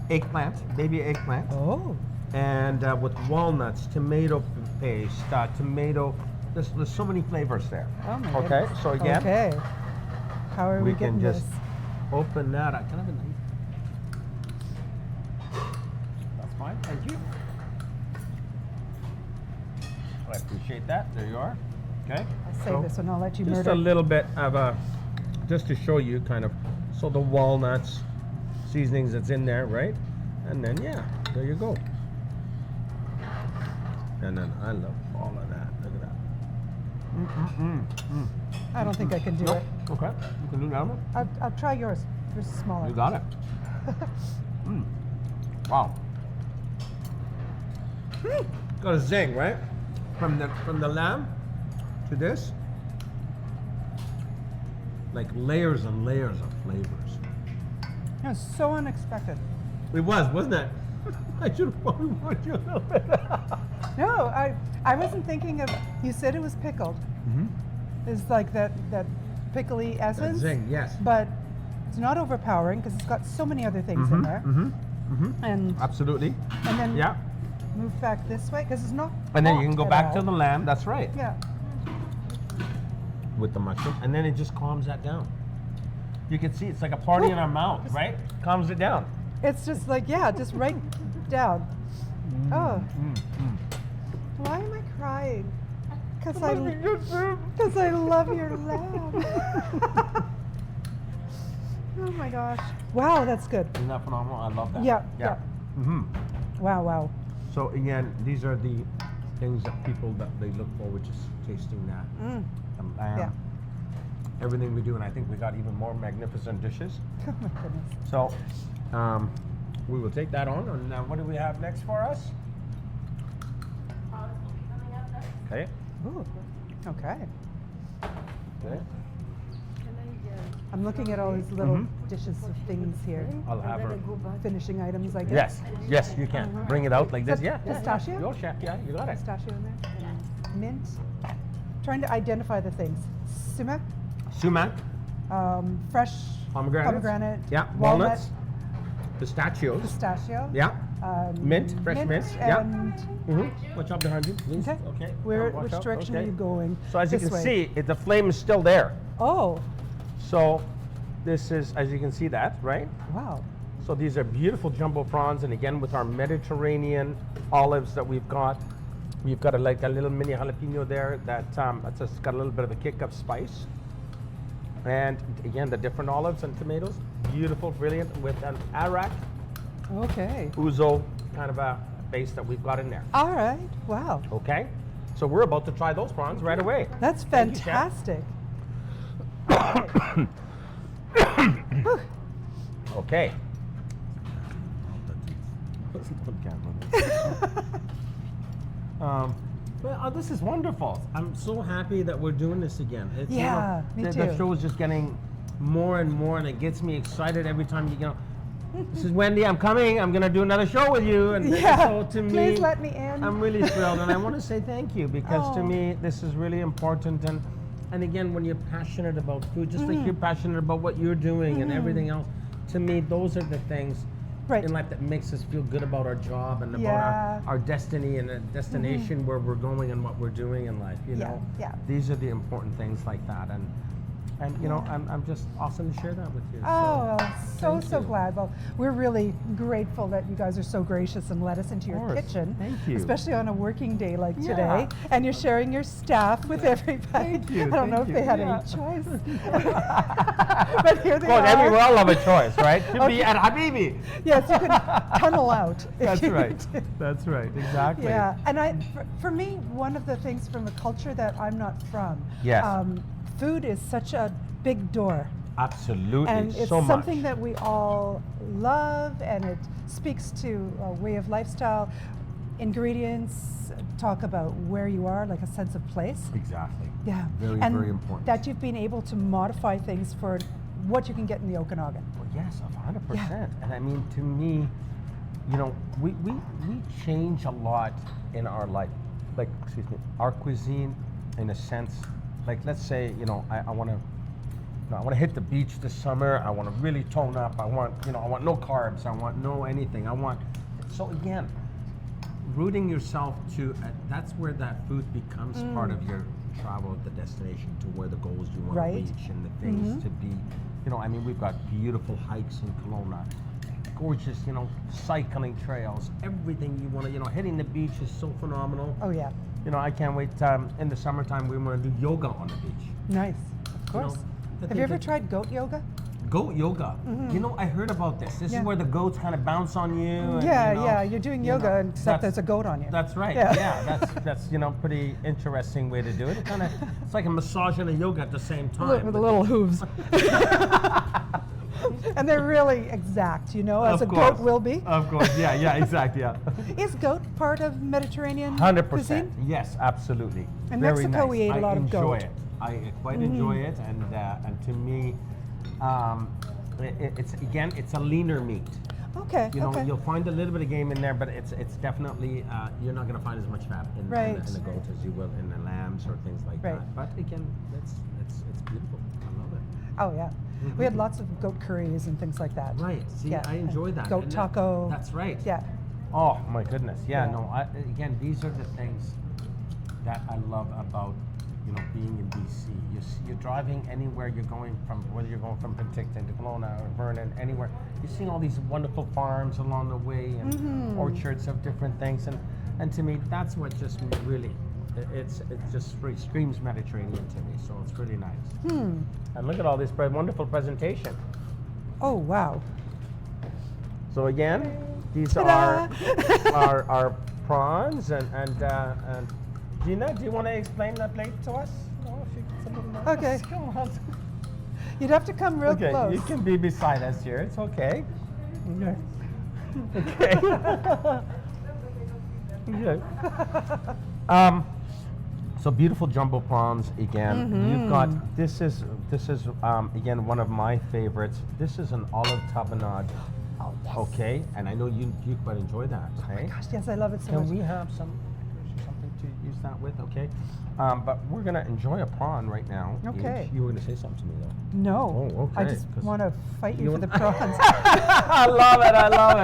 eggplant, baby eggplant, Oh. and with walnuts, tomato paste, tomato. There's so many flavors there. Oh my Okay, goodness. so again, Okay. How are we we can getting just this? open that. I can have a knife. That's fine. Thank you. I appreciate that. There you are. Okay. I'll save So, this one. I'll let you just murder. a little bit of a, just to show you kind of, so the walnuts, seasonings that's in there, right? And then, yeah, there you go. And then I love all of that. Look at that. I don't think I can do Nope. it. Okay. You can do that one. I'll try yours. Yours is smaller. You got it. Wow. Got a zing, right? From the lamb to this. Like layers and layers of flavors. It was so unexpected. It was, wasn't it? I should have probably warned you a little bit. No, I wasn't thinking of. You said it was pickled. It's like that pickly That essence. zing, yes. But it's not overpowering because it's got so many other things in there. And Absolutely. then Yeah. move back this way because it's not. And then you can hot go at back to all. the lamb. That's right. Yeah. With the mushroom, and then it just calms that down. You can see it's like a party in our mouth, right? Calms it down. It's just like just right down. Oh. Why am I crying? Because I love your lamb. Oh my gosh. Wow, that's good. Isn't that phenomenal? I love that. Yeah. Wow. So again, these are the things that people that they look forward to tasting that. The lamb. Yeah. Everything we do, and I think we got even more magnificent dishes. Oh my goodness. So we will take that on, and what do we have next for us? Okay. Ooh. Okay. Okay. I'm looking at all these little dishes of things here. I'll have her. Finishing items, I guess. Yes, you can. Bring it out like this. Is Yeah. that pistachio? Yo, chef. Yeah, you got it. Pistachio in there. Mint. Trying to identify the things. Sumac. Sumac, Fresh pomegranate. Yeah. walnut, Walnuts. Pistachios. pistachio. Yeah. Mint, fresh mint. Yeah. And Watch out behind you, please. okay. Okay. Watch Which out. direction Okay. are you going? So as you This can way. see, the flame is still there. Oh, So This is, as you can see that, right? Wow. So these are beautiful jumbo prawns, and again with our Mediterranean olives that we've got like a little mini jalapeno there that's just got a little bit of a kick of spice. And again, the different olives and tomatoes, beautiful, brilliant, with an arak, Okay. ouzo kind of a base that we've got in there. All right. Wow. Okay, so we're about to try those prawns right away. That's Thank you, Chef. fantastic. Okay. Well, this is wonderful. I'm so happy that we're doing this again. It's, Yeah, me the too. show is just getting more and more, and it gets me excited every time this is Wendy, I'm coming, I'm going to do another show with you. And Yeah. so to me, Please let me in. I'm really thrilled, and I want to say thank you because to Oh. me, this is really important. And again, when you're passionate about food, just like you're passionate about what you're doing and everything else, to me, those are the things Right. in life that makes us feel good about our job and about Yeah. our destiny and a destination where we're going and what we're doing in life. You Yeah, know, yeah. these are the important things like that. And you know, I'm just awesome to share that with you. Oh, so thank you. glad. Well, we're really grateful that you guys are so gracious and let us into your course. kitchen. Thank you. Especially on a working day like Yeah. today. And you're sharing your staff with everybody. Thank you, I don't know thank if they you, had yeah. any choice. But here they Well, are. we all have a choice, right? To be Okay. at Habibi. Yes, you can tunnel out. if That's you right. need to. That's right. Exactly. Yeah, and for me, one of the things from a culture that I'm not from, Yes. food is such a big door. Absolutely. And it's so something much. that we all love, and it speaks to a way of lifestyle. Ingredients talk about where you are, like a sense of place. Exactly. Yeah. Very, and very important. that you've been able to modify things for what you can get in the Okanagan. Well, yes, 100%. And I mean, to me, you know, we change a lot in our life. Like, excuse me, our cuisine, in a sense. Like, let's say, you know, I want to hit the beach this summer. I want to really tone up. I want no carbs. I want no anything. So again, rooting yourself to, that's where that food becomes part of your travel, the destination to where the goals you want Right. to reach and the things to be. You know, I mean, we've got beautiful hikes in Kelowna, gorgeous, you know, cycling trails, everything you want to, you know, hitting the beach is so phenomenal. Oh yeah, You know, I can't wait. In the summertime, we want to do yoga on the beach. nice. Of course. Have you ever tried goat yoga? Goat yoga. You know, I heard about this. This Yeah. is where the goats kind of bounce on you. And, Yeah, you know, yeah. You're doing yoga, know, except that's- there's a goat on you. That's right. Yeah. Yeah, that's you know, pretty interesting way to do it. It's like a massage and a yoga at the same time. With the little hooves. And they're really exact, you know, as Of a course. goat will be. Of course, yeah, exactly, yeah. Is goat part of Mediterranean 100%. cuisine? Yes, absolutely. In Very Mexico, nice. we ate a lot I of enjoy goat. it. I quite enjoy it, and to me, it's a leaner meat. Okay, You know, okay. you'll find a little bit of game in there, but it's definitely you're not going to find as much fat in the goat as you will in the lambs or things like Right. that. But again, it's beautiful. I love it. Oh yeah. We had lots of goat curries and things like that. Right. See, Yeah, I enjoy that. goat And taco. That's right. Yeah. Oh my goodness. Yeah. Yeah. No. Again, these are the things that I love about being in BC. You're driving anywhere you're going from, whether you're going from Penticton to Kelowna or Vernon, anywhere. You're seeing all these wonderful farms along the way and orchards of different things, and to me, that's what just really. It just screams Mediterranean to me, so it's really nice. And look at all this wonderful presentation. Oh wow. So again, these Ta-da! are our prawns, and Gina, do you want to explain that plate to us? Oh, if you get some little more. Okay. Come on. You'd have to come real Okay, close. you can be beside us here. It's okay. Okay. Okay. So beautiful jumbo prawns again. You've got this is again one of my favorites. This is an olive tapenade. Oh, yes. Okay, and I know you quite enjoy that. Oh my eh? gosh, yes, I love it so Can much. we have something to use that with? Okay, but we're gonna enjoy a prawn right now. Okay. You were gonna say something to me though. No. Oh, I okay, just 'cause want to fight you you for the want- prawns. I love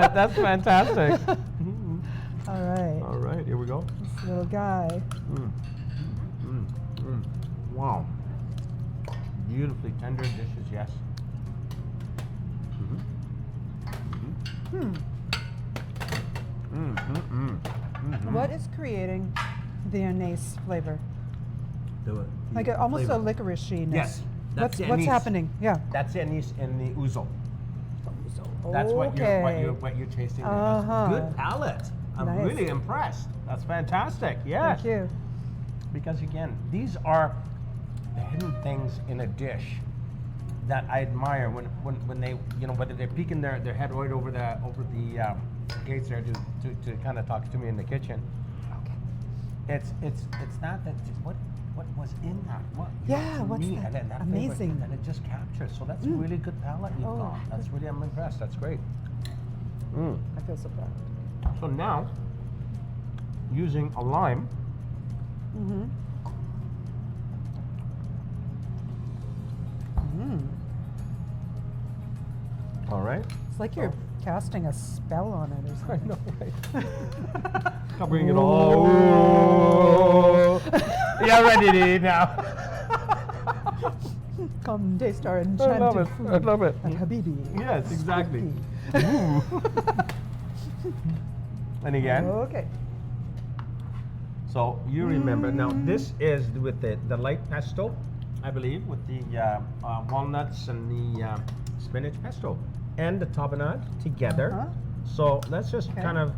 it. That's fantastic. All right. All right, here we go. This little guy. Wow. Beautifully tender dishes, yes. What is creating the anise flavor? Like almost flavor. a licoricey-ness. Yes, that's What's the what's anise. happening? Yeah. That's the anise and the ouzo. That's what you're tasting. There. Uh-huh. Good palate. I'm Nice. really impressed. That's fantastic. Yes. Thank you. Because again, these are the hidden things in a dish that I admire when they, you know, whether they're peeking their head right over the gates there to kind of talk to me in the kitchen. Okay. It's not that what was in that what Yeah, to what's me, that? and then that Amazing. flavor, and then it just captures. So that's really good palate you've Oh, got. That's really, I'm impressed. That's great. I feel so proud. So now, using a lime. All right. It's like you're casting a spell on it or I something. know, right? Covering it all. Ooh. Yeah, ready to eat now. Come taste our I enchanted love it. food I love it. at Habibi. Yes, exactly. Spooky. Ooh. And again. Okay. So you remember now. This is with the light pesto, I believe, with the walnuts and the spinach pesto and the tapenade together. Uh-huh. So let's just Okay. kind of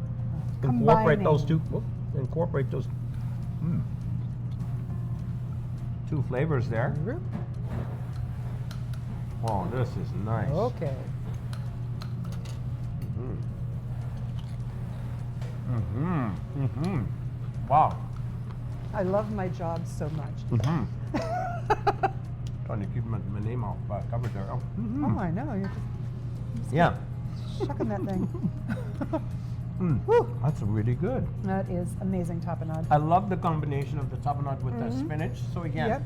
incorporate those two. Combining. Incorporate those two flavors there. Oh, this is nice. Okay. Wow. I love my job so much. Trying to keep my name off covered there. Oh. Oh, I know. You're just Yeah. shucking that thing. Whew. That's really good. That is amazing tapenade. I love the combination of the tapenade with the spinach. So again, Yep.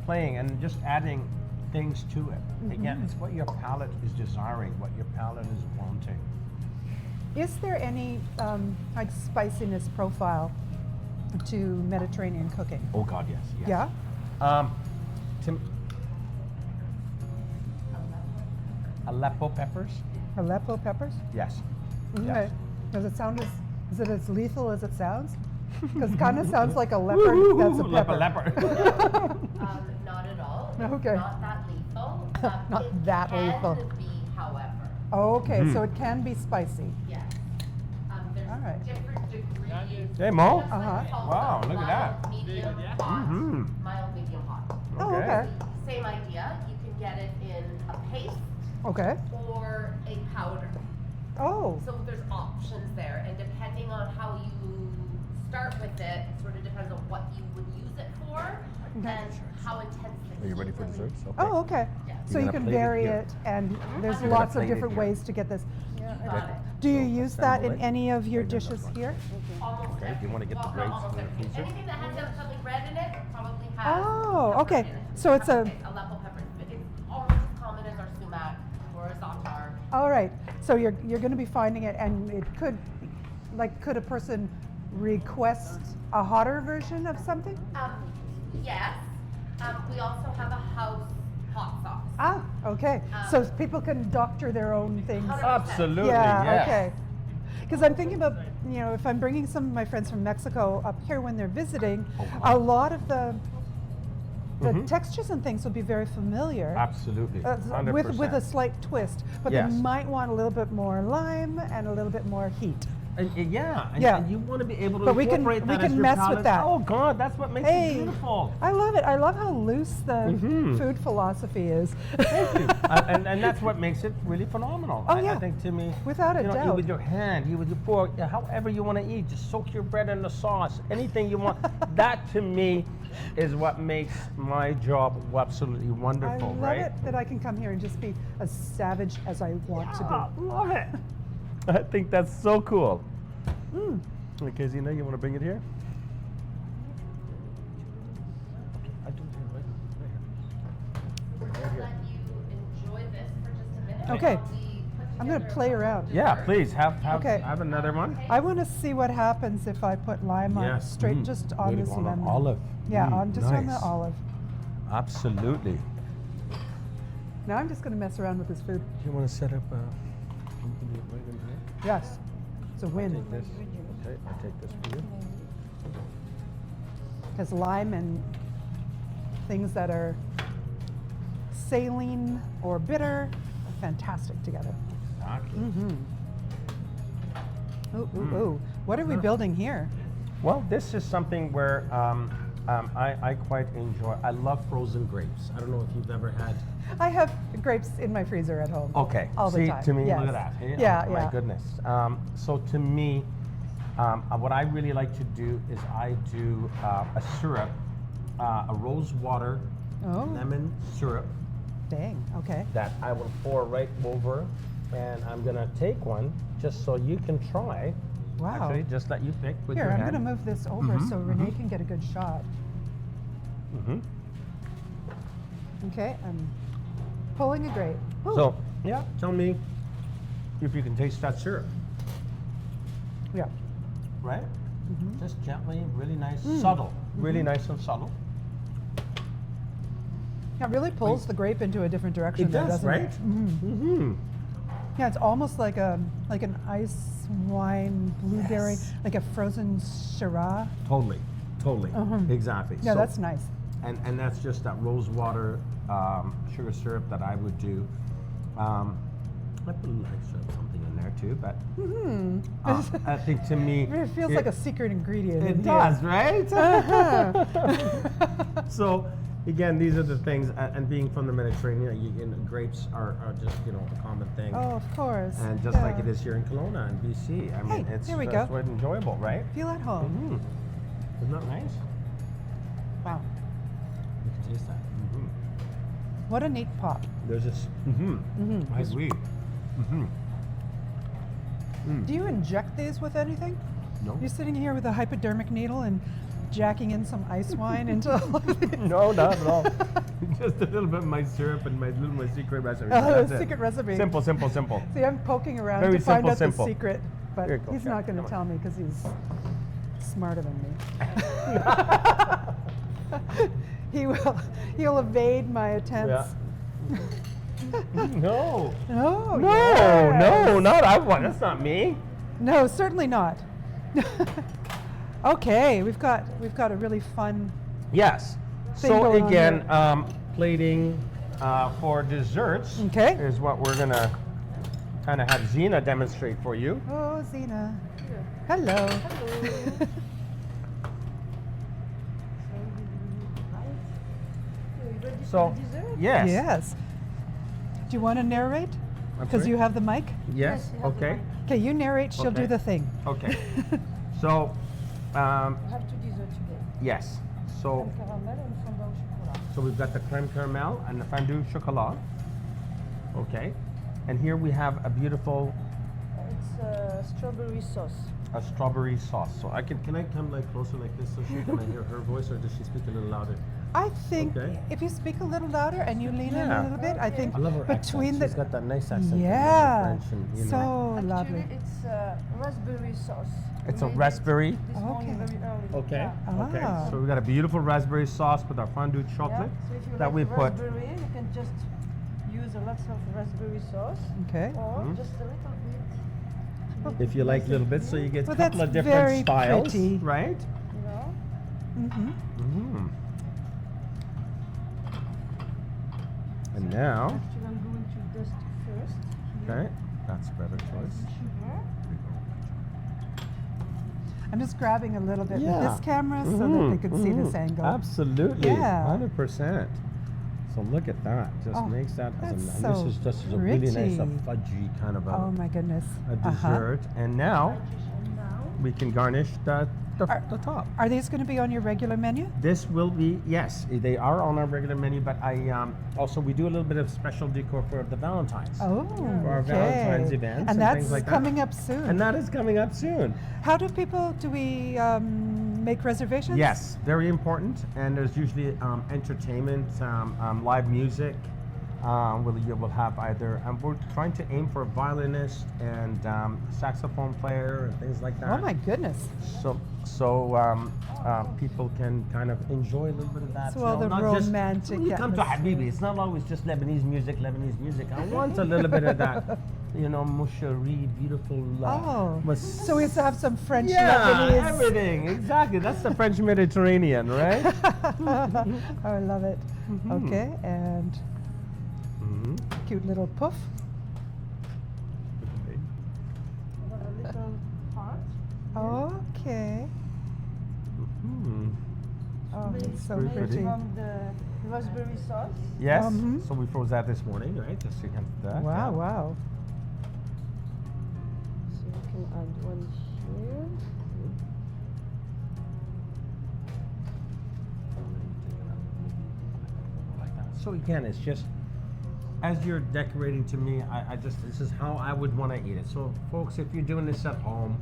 playing and just adding things to it. Again, it's what your palate is desiring, what your palate is wanting. Is there any like spiciness profile to Mediterranean cooking? Oh God, yes. Yes. Yeah. Aleppo peppers. Aleppo peppers? Yes. Okay. Yes. Does it sound is it as lethal as it sounds? Because it kind of sounds like a leopard that's a pepper. Leopard. Not at all. Okay. Not that lethal. Not it that can lethal. be, however. Okay, so it can be spicy. Yes. There's All right. different degrees. Hey, Mo. Just like Uh-huh. salsa, Wow, look at that. mild, medium, hot, mild, medium, hot. Oh, okay. Same idea. You can get it in a paste Okay. or a powder. Oh. So there's options there, and depending on how you start with it, sort of depends on what you would use it for Okay. and how intense the Are you ready for heat will be. desserts? Okay. Oh, okay. Yeah. So You're you gonna can plate it vary here. it, and there's You're lots of plate it different here. ways to get this. You got it. Do you So use assemble that in it. any of your And then dishes that's here? Almost Okay, do you wanna get the well, not grapes almost from the everything. freezer? Anything that has something red in it probably has Oh, pepper okay. in it. So it's a- Aleppo pepper. It's almost as common as our sumac or a za'atar. All right. So you're going to be finding it, and it could, like, could a person request a hotter version of something? Yes. We also have a house hot sauce. Ah, okay. So people can doctor their own things. 100%. Absolutely. Yeah, yes. okay. Because I'm thinking about, you know, if I'm bringing some of my friends from Mexico up here when they're visiting, a lot of the textures and things will be very familiar. Absolutely. With a slight twist, but Yes. they might want a little bit more lime and a little bit more heat. And Yeah. and you want to be able to But we can- incorporate we that can as your mess with palate. that. Oh God, that's what makes Hey, it beautiful. I love it. I love how loose the food philosophy is. Thank you. And that's what makes it really phenomenal. Oh, I yeah. think to me, Without a you know, you doubt. with your hand, you with your fork, however you want to eat, just soak your bread in the sauce, anything you want. That to me is what makes my job absolutely I wonderful, love right? it that I can come here and just be as savage as I want to Ah, be. love it. I think that's so cool. Okay, Zena, you want to bring it here? I do We're going to let you enjoy this for just a minute. Okay. while we put I'm going to together play a around. Yeah, dessert. please have Okay. have another one. I want to see what happens if I put lime on Yes. straight just on Really this on an lemon. olive. Yeah, on just on the nice. olive. Absolutely. Now I'm just going to mess around with this food. You want to set up can do it right in here. Yes. It's a win. Take this. Okay, I'll take this for you. Because lime and things that are saline or bitter are fantastic together. Exactly. Ooh, ooh, ooh. What are we building here? Well, this is something where I quite enjoy. I love frozen grapes. I don't know if you've ever had. I have grapes in my freezer at home. Okay. All the See, time. to me, Yes. look at that. Hey, Yeah, oh, yeah. My goodness. So to me, what I really like to do is I do a syrup, a rose water Oh. lemon syrup Dang. Okay. that I will pour right over, and I'm gonna take one just so you can try. Wow. Actually, just let you pick with Here, your I'm hand. going to move this over so Renee can get a good shot. Mhm. Okay, I'm pulling a grape. Ooh. So yeah, tell me if you can taste that syrup. Yeah. Right? Just gently, really nice, subtle, really nice and subtle. It really pulls the grape into a different direction. It though, does, doesn't right? It? Mm-hmm. Yeah, it's almost like an ice wine blueberry, Yes. like a frozen Syrah. Totally, totally, Mhm. exactly. Yeah, So- that's nice. And that's just that rose water sugar syrup that I would do. I put a little extra something in there too, but I think to me It feels like a secret ingredient. It in does, here. right? Uh-huh. So again, these are the things, and being from the Mediterranean, grapes are just a common thing. Oh, of course. And just like Yeah. it is here in Kelowna and BC, I mean, Hey, it's here we that's go. what enjoyable, right? Feel at home. Mm. Isn't that nice? Wow. You can taste that. Mm-hmm. What a neat pop. There's this. I agree. Do you inject these with anything? No. You're sitting here with a hypodermic needle and jacking in some ice wine into all of these. No, not at all. Just a little bit of my syrup and my secret recipe. Oh, That's it. secret recipe. Simple, simple, simple. See, I'm poking around Very to find simple, out simple. the secret, but Here you go. he's Yeah, not going to come tell me because he's smarter than me. He'll evade my attempts. No. No, No, yes. no, not I want. That's not me. No, certainly not. Okay, we've got a really fun. Yes. Thing So going on again, here. plating for desserts Okay. is what we're gonna kind of have Zena demonstrate for you. Oh, Zena. Hello. So yes. Yes. Do you want to narrate? I'm Because sorry? you have the mic. Yes. Okay. Okay, you narrate. She'll do Okay. the thing. Okay. So have two desserts today. yes. So Caramel and fondant au chocolat. so we've got the creme caramel and the fondue chocolat. Okay. And here we have a beautiful It's strawberry sauce. a strawberry sauce. So can I come like closer like this so she can hear her voice, or does she speak a little louder? I think Okay. if you speak a little louder and you lean in Yeah. a little bit, I think I love her between accent. She's got that nice accent. yeah, French and, you know. so Actually, lovely. it's raspberry sauce. It's We a made it raspberry. This morning Okay. very early. Okay. Yeah. Okay. Ah. So we got a beautiful raspberry sauce with our fondue Yeah. chocolate So if you that like we put. raspberry, you can just use a lot of raspberry sauce, Okay. or Mhm. just a little bit. If you like little bits, so you get a Well, couple that's of different very styles, pretty. right? You know. Mm-hmm. Mm. And now, Actually, I'm going to dust first. Here. okay, that's a better choice. Sugar. I'm just grabbing a little bit with Yeah. this camera so that they could see this angle. Absolutely, Yeah. 100%. So look at that. Just Oh, makes that as that's and so this is just a really nice, pretty. fudgy kind of Oh my goodness. a dessert. And now And now, we can garnish the top. Are these going to be on your regular menu? This will be, yes, they are on our regular menu, but I also we do a little bit of special decor for the Valentine's. Oh, For our okay. Valentine's events and and that's things like that. coming up soon. And that is coming up soon. How do we make reservations? Yes, very important. And there's usually entertainment, live music. We'll have either, we're trying to aim for a violinist and saxophone player and things like that. Oh my goodness. So people can kind of enjoy a little bit of that. So all the not just- romantic when you come to atmosphere. Habibi, it's not always just Lebanese music. I want a little bit of that, moucherie, beautiful. So we have to have some French Yeah, Lebanese. everything. Exactly. That's the French Mediterranean, right? Oh, I love it. Okay, and cute little puff. A little heart. Okay. Oh, it's so Made pretty. from the raspberry sauce. Yes. Mhm. So we froze that this morning, right? Just to get that. Wow, wow. So you can add one here. Like that. So again, it's just as you're decorating to me, this is how I would want to eat it. So folks, if you're doing this at home,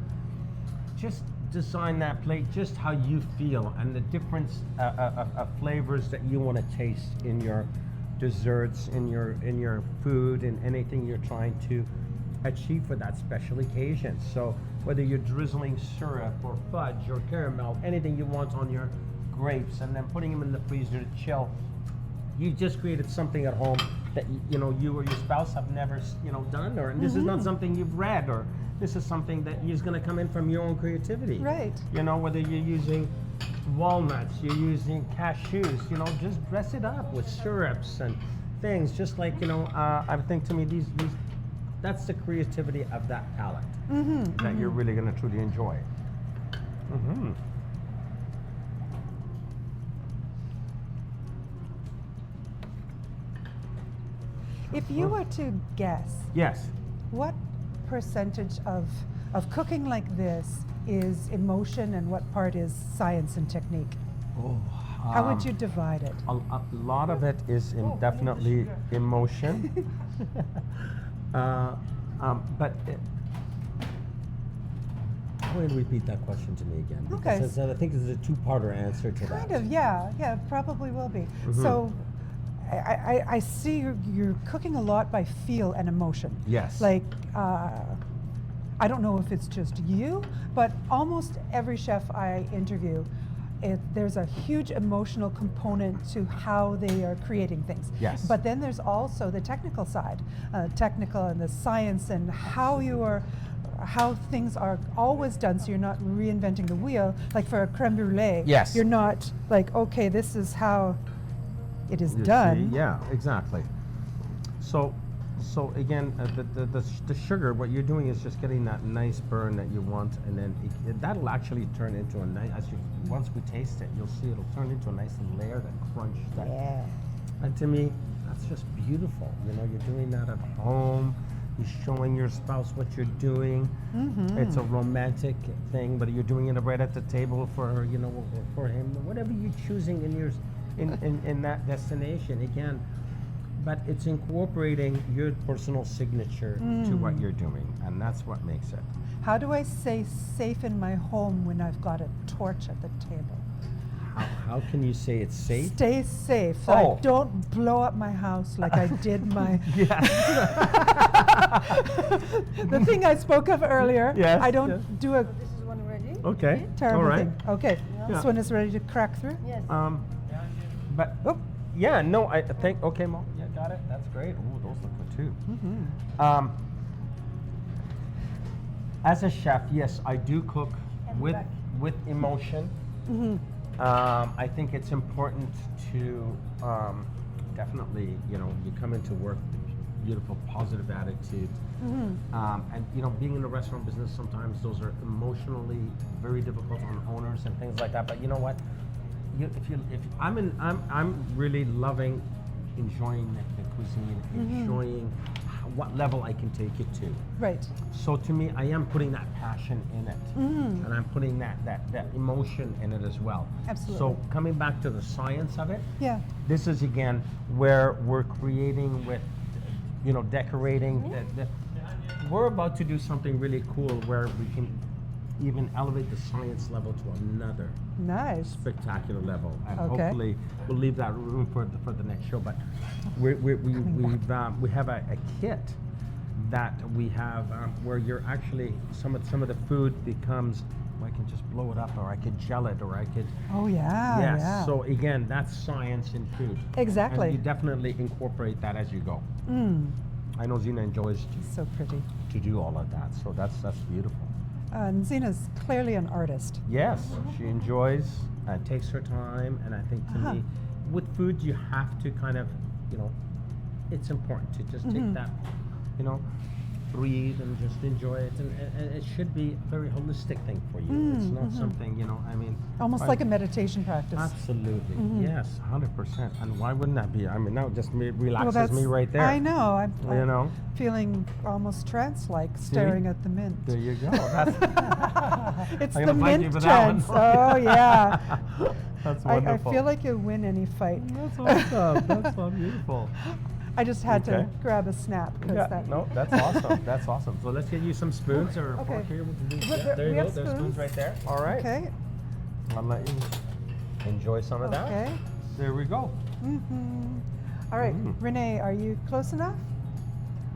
just design that plate just how you feel and the difference of flavors that you want to taste in your desserts, in your food, and anything you're trying to achieve for that special occasion. So whether you're drizzling syrup or fudge or caramel, anything you want on your grapes, and then putting them in the freezer to chill, you just created something at home that you or your spouse have never done, or this is not something you've read, or this is something that is going to come in from your own creativity. Right. Whether you're using walnuts, you're using cashews, just dress it up with syrups and things. Just like I think to me these that's the creativity of that palette that you're really going to truly enjoy. If you were to guess, Yes. what percentage of cooking like this is emotion and what part is science and technique? Oh, How would you divide it? A lot of it is definitely emotion. But go ahead and repeat that question to me again. Okay. Because I think there's a two-parter answer to that. Kind of, yeah, probably will be. So I see you're cooking a lot by feel and emotion. Yes. Like, I don't know if it's just you, but almost every chef I interview, there's a huge emotional component to how they are creating things. Yes. But then there's also the technical side, technical and the science and how things are always done, so you're not reinventing the wheel. Like for a creme brulee, Yes. you're not like, okay, this is how it is You done. see? Yeah, exactly. So again, the sugar, what you're doing is just getting that nice burn that you want, and then that'll actually turn into a nice. Once we taste it, you'll see it'll turn into a nice layer, that crunch. Yeah. And to me, that's just beautiful. You're doing that at home. You're showing your spouse what you're doing. It's a romantic thing, but you're doing it right at the table for her, for him, whatever you're choosing in that destination. Again, but it's incorporating your personal signature to what you're doing, and that's what makes it. How do I stay safe in my home when I've got a torch at the table? How can you say it's safe? Stay safe. So Oh. I don't blow up my house like I did my the thing I spoke of earlier. Yes, I don't yes. do a This is one ready. Okay. terrible All right. thing. Okay. Yeah. This one is ready to crack through. Yes. But Oop. yeah, no, I think okay, Mo. Yeah, got it. That's great. Ooh, those look good too. As a chef, yes, I do cook with emotion. I think it's important to definitely, you come into work with a beautiful, positive attitude. And being in the restaurant business, sometimes those are emotionally very difficult on owners and things like that. But you know what? I'm really loving enjoying the cuisine, enjoying what level I can take it to. Right. So to me, I am putting that passion in it, and I'm putting that emotion in it as well. Absolutely. So coming back to the science of it, Yeah. this is again where we're creating with, decorating. We're about to do something really cool where we can even elevate the science level to another Nice. spectacular level, and Okay. hopefully we'll leave that room for the next show. But we have a kit that we have where you're actually some of the food becomes. I can just blow it up, or I could gel it, or I could. Oh yeah. Yes. Yeah. So again, that's science in food. Exactly. And you definitely incorporate that as you go. I know Zena enjoys So pretty. to do all of that, so that's beautiful. And Zena's clearly an artist. Yes, she enjoys and takes her time, and I think to me, with food, you have to kind of, you know, it's important to just take that, you know, breathe and just enjoy it, and it should be a very holistic thing for you. It's not something, you know, I mean, Almost like a meditation practice. absolutely, yes, 100%. And why wouldn't that be? I mean, that just relaxes that's, me right there. I know. I'm You know, feeling almost trance-like staring at the mint. there you go. That's It's I'm the gonna fight you mint for that one. trance. Oh yeah. That's I wonderful. feel like you'll win any fight. That's awesome. That's so beautiful. I just had to Okay. grab a snap because Yeah, that. no, that's awesome. That's awesome. So let's get you some spoons or a Okay. fork here. We can do, But yeah, there you we go. have There's spoons spoons. right there. All right. Okay. I'll let you enjoy some of that. Okay. There we go. All right, Renee, are you close enough?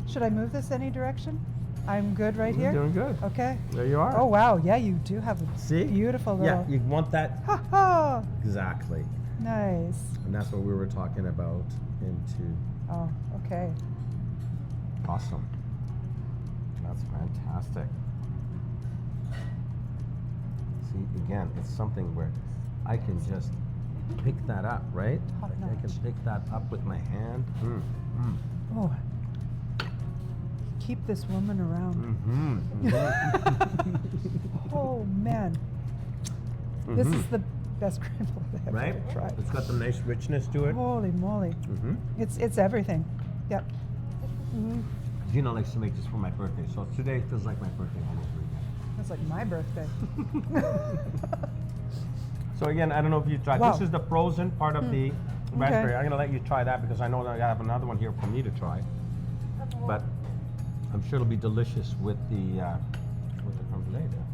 Should I move this any direction? I'm good right You're here. doing good. Okay. There you are. Oh wow, yeah, you do have a See? beautiful little. Yeah, you want that Ha ha! exactly, Nice. and that's what we were talking about. Into Oh, okay. awesome. That's fantastic. See, again, it's something where I can just pick that up, right? Top Like, I can notch. pick that up with my hand. Oh. Keep this woman around. Oh man, this is the best crumble I've Right? ever tried. It's got some nice richness to it. Holy moly! It's everything. Yep. Gina likes to make this for my birthday, so today feels like my birthday all over again. That's like my birthday. So again, I don't know if you tried. Wow. This is the frozen part of the raspberry. Okay. I'm gonna let you try that because I know that I have another one here for me to try. But I'm sure it'll be delicious with the creme brulee there.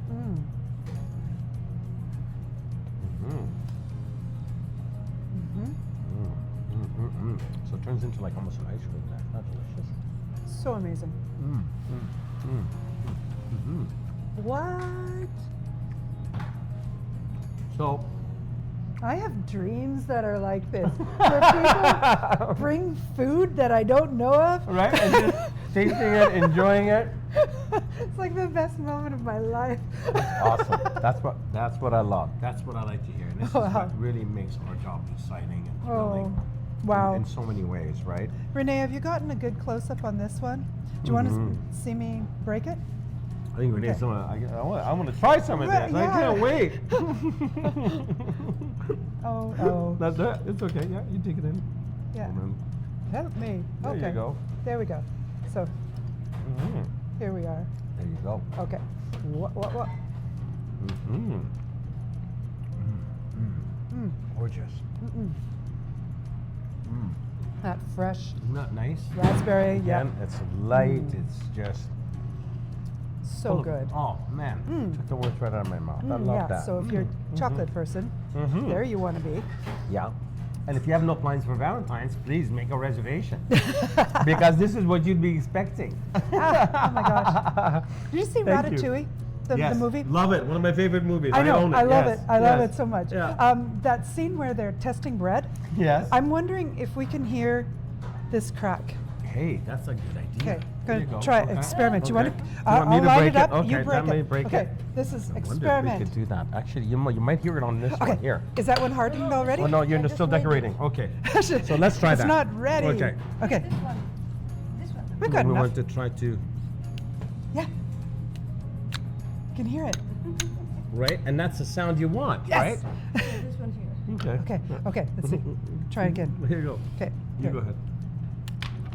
So it turns into like almost an ice cream there. That's delicious. So amazing. What? So I have dreams that are like this. Where people bring food that I don't know of. right, and just tasting it, enjoying it. It's like the best moment of my life. Awesome. That's what I love. That's what I like to hear. And this is Wow. what really makes our job exciting and thrilling. Wow. In so many ways, right? Renee, have you gotten a good close up on this one? Do you want to see me break it? I think Renee's Okay. I want to try some of Right, this. I yeah. can't wait. Oh. That's it. It's okay. Yeah, you take it in. Yeah. And then Help me. there Okay. you go. There we go. So Mhm. here we are. There you go. Okay. What? Mm-hmm. Mm. Gorgeous. That fresh Isn't that nice? raspberry. Again, Yeah. it's light. It's just So full of- good. oh man, took the words right out of my mouth. I love yeah. that. So if you're a chocolate person, there you want to be. Yeah. And if you have no plans for Valentine's, please make a reservation. Because this is what you'd be expecting. Oh my gosh. Did you see Thank you. Ratatouille? The Yes. movie? Love it. One of my favorite movies. I know. own it. I love Yes. it. I love Yes. it so much. Yeah. That scene where they're testing bread. Yes. I'm wondering if we can hear this crack. Hey, that's a good idea. Okay, There you gonna go. try Okay. experiment. You want Okay. to? You want me I'll to light break it up. Okay, You break let me it. break okay. it. This is I wonder if experiment. we could do that. Actually, you might hear it on this Okay. one here. Is that one hardened already? Oh no, you're still decorating. Okay. So let's try it's that. not ready. Okay. Okay. This one. This one. We've got we enough. want to try to Yeah. Can hear it. right, and that's the sound you want, Yes. This one here. right? Okay. Okay. Let's see. Try it again. Here you go. Okay. You here. go ahead.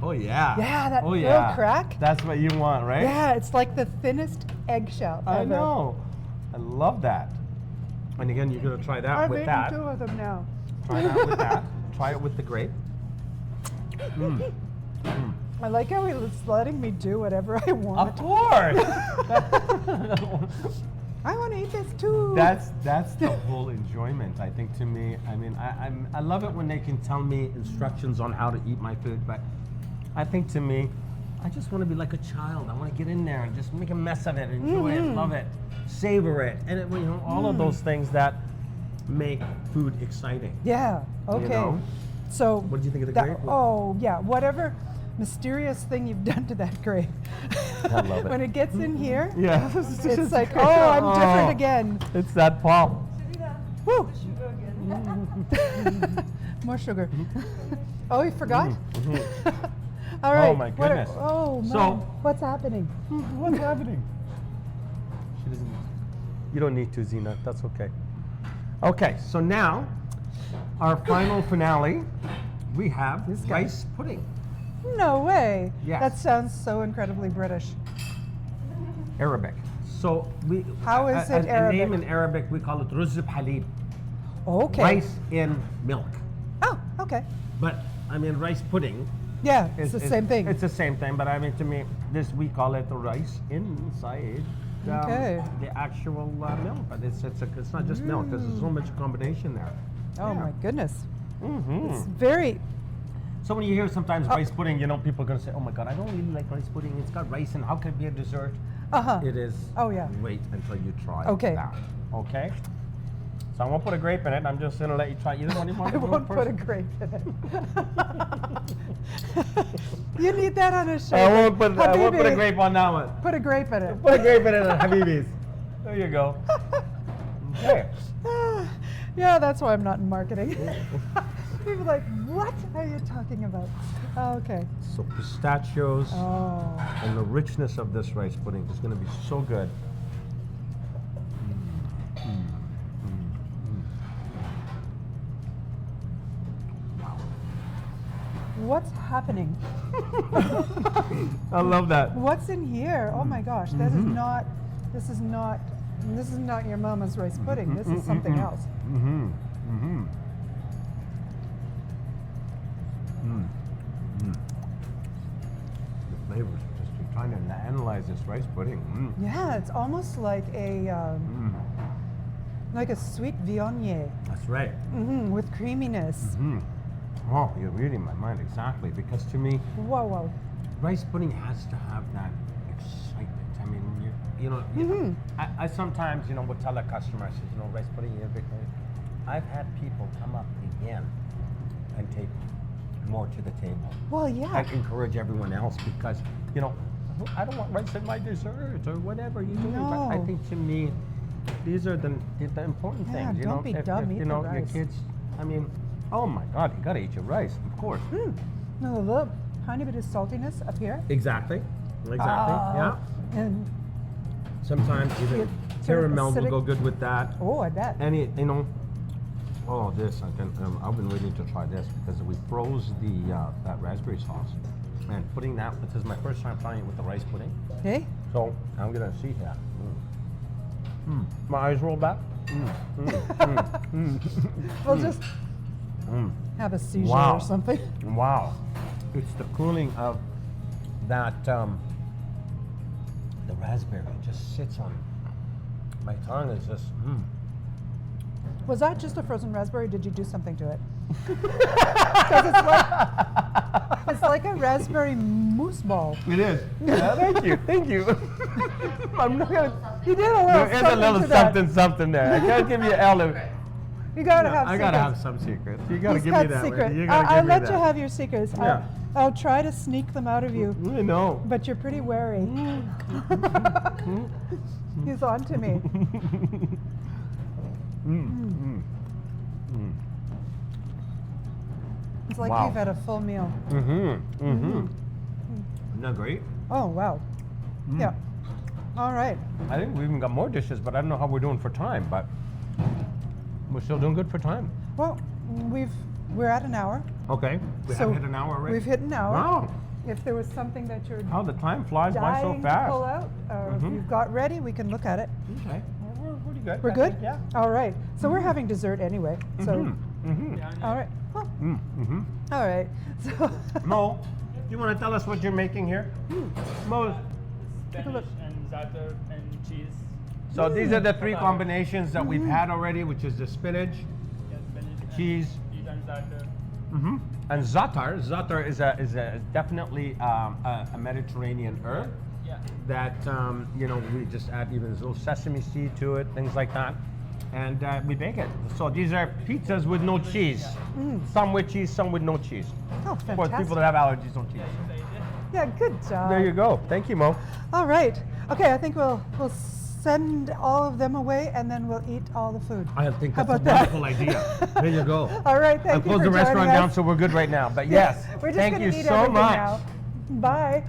Oh yeah. Yeah, that oh, little yeah. crack. That's what you want, right? Yeah, it's like the thinnest eggshell I ever. know. I love that. And again, you're gonna try that I've with eaten that. 2 of them now. Try that with that. Try it with the grape. I like how he's letting me do whatever I want. Of course. I want to eat this too. That's the whole enjoyment. I think to me, I mean, I love it when they can tell me instructions on how to eat my food, but I think to me, I just want to be like a child. I want to get in there and just make a mess of it, enjoy it, love it, savor it, and it, all of those things that make food exciting. Yeah. Okay. know? So. What did you think of the that- grape? Oh yeah. Whatever mysterious thing you've done to that grape. I love it. When it gets in here, Yeah. it's like, oh, I'm different again. It's that pop. Woo! Sugar again. More sugar. Oh, you forgot? All right. Oh, my goodness. Oh, man. So- What's happening? What's happening? She doesn't. You don't need to, Zena. That's okay. Okay, so now our final finale. We have This guy. rice pudding. No way. Yes. That sounds so incredibly British. Arabic. So we. How is it a Arabic? name in Arabic we call it ruz b'halib. Okay. Rice in milk. Oh, okay. But I mean, rice pudding. Yeah, it's the same thing. It's the same thing, but I mean, to me, we call it the rice inside Okay. the actual milk. But it's not just milk. There's so much combination there. Oh Yeah. my goodness. Mm-hmm. It's very, So when you hear sometimes rice pudding, you know, people are gonna say, "Oh my God, I don't really like rice pudding. It's got rice, and how can it be a dessert?" uh-huh. It is. Oh, yeah. Wait until you try Okay. that. Okay. So I won't put a grape in it. I'm just gonna let you try. You don't want I to won't put a grape in it. You need that on a shirt. I won't put a Habibi, grape on that one. Put a grape in it. Put a grape in it, Habibis. There you go. Okay. Yeah, that's why I'm not in marketing. People are like, what are you talking about? Oh, okay. So pistachios Oh. and the richness of this rice pudding is going to be so good. What's happening? I love that. What's in here? Oh my gosh, this is not your mama's rice pudding. This is something else. Mm-hmm. Mm-hmm. The flavors, just you're trying to analyze this rice pudding. Yeah, it's almost like a sweet viognier That's right. with creaminess. Oh, you're reading my mind exactly, because to me, Whoa, whoa. rice pudding has to have that excitement. I mean, I sometimes, will tell a customer, I says, rice pudding, I've had people come up again and take more to the table. Well, I yeah. encourage everyone else because, I don't want rice in my dessert or whatever you do. But I No. think to me, these are the important Yeah, things. don't be dumb, eat the your rice. kids, oh my God, you gotta eat your rice, of course. A little tiny bit of saltiness up here. Exactly. Yeah. And Sometimes even sort of caramel will acidic. go good with that. oh, I bet. Any, this I can. I've been waiting to try this because we froze that raspberry sauce, and putting that. This is my first time trying it with the rice pudding. Hey? So I'm gonna see that. My eyes roll back. We'll just have a seizure Wow. or something. Wow, it's the cooling of that. The raspberry just sits on my tongue. Is just. Was that just a frozen raspberry? Did you do something to it? Because it's like a raspberry mousse ball. It is. Yeah, thank you. I'm not gonna. You did a little There is a something little to that. something there. I can't give you Ellen. You gotta have I secrets. gotta have some secrets. You gotta He's give got me that. secrets. Wendy. You gotta I'll give me let that. you have your secrets. Yeah. I'll try to sneak them out of you, I know. but you're pretty wary. He's on to me. It's like Wow. you've had a full meal. Isn't that great? Oh, wow. Yeah. All right. I think we even got more dishes, but I don't know how we're doing for time. But we're still doing good for time. Well, we're at an hour. Okay. We So have hit an hour already. We've hit an hour. Wow. If there was something that you're How the time flies by so dying to fast. pull out, or if you've got ready, we can look at it. Okay. We're pretty good. We're I good? think, yeah. All right. So we're having dessert anyway. So, all right. Oh, all right. So, Mo, you want to tell us what you're making here? Mo. look. Spanish and za'atar and cheese. So these are the three combinations that we've had already, which is the spinach, Yeah, spinach cheese, and za'atar. and za'atar. Za'atar is a definitely a Mediterranean herb Yeah. that we just add even a little sesame seed to it, things like that, and we bake it. So these are pizzas with no cheese. Some with cheese, some with no cheese. Oh, For fantastic. people that have allergies on cheese. Yeah, good job. There you go. Thank you, Mo. All right. Okay, I think we'll send all of them away and then we'll eat all the food. I think How that's a about that? wonderful idea. There you go. All right, thank I've you closed for the restaurant joining down, us. so we're good right now. But yes, We're just thank gonna you eat so everything much. now. Bye.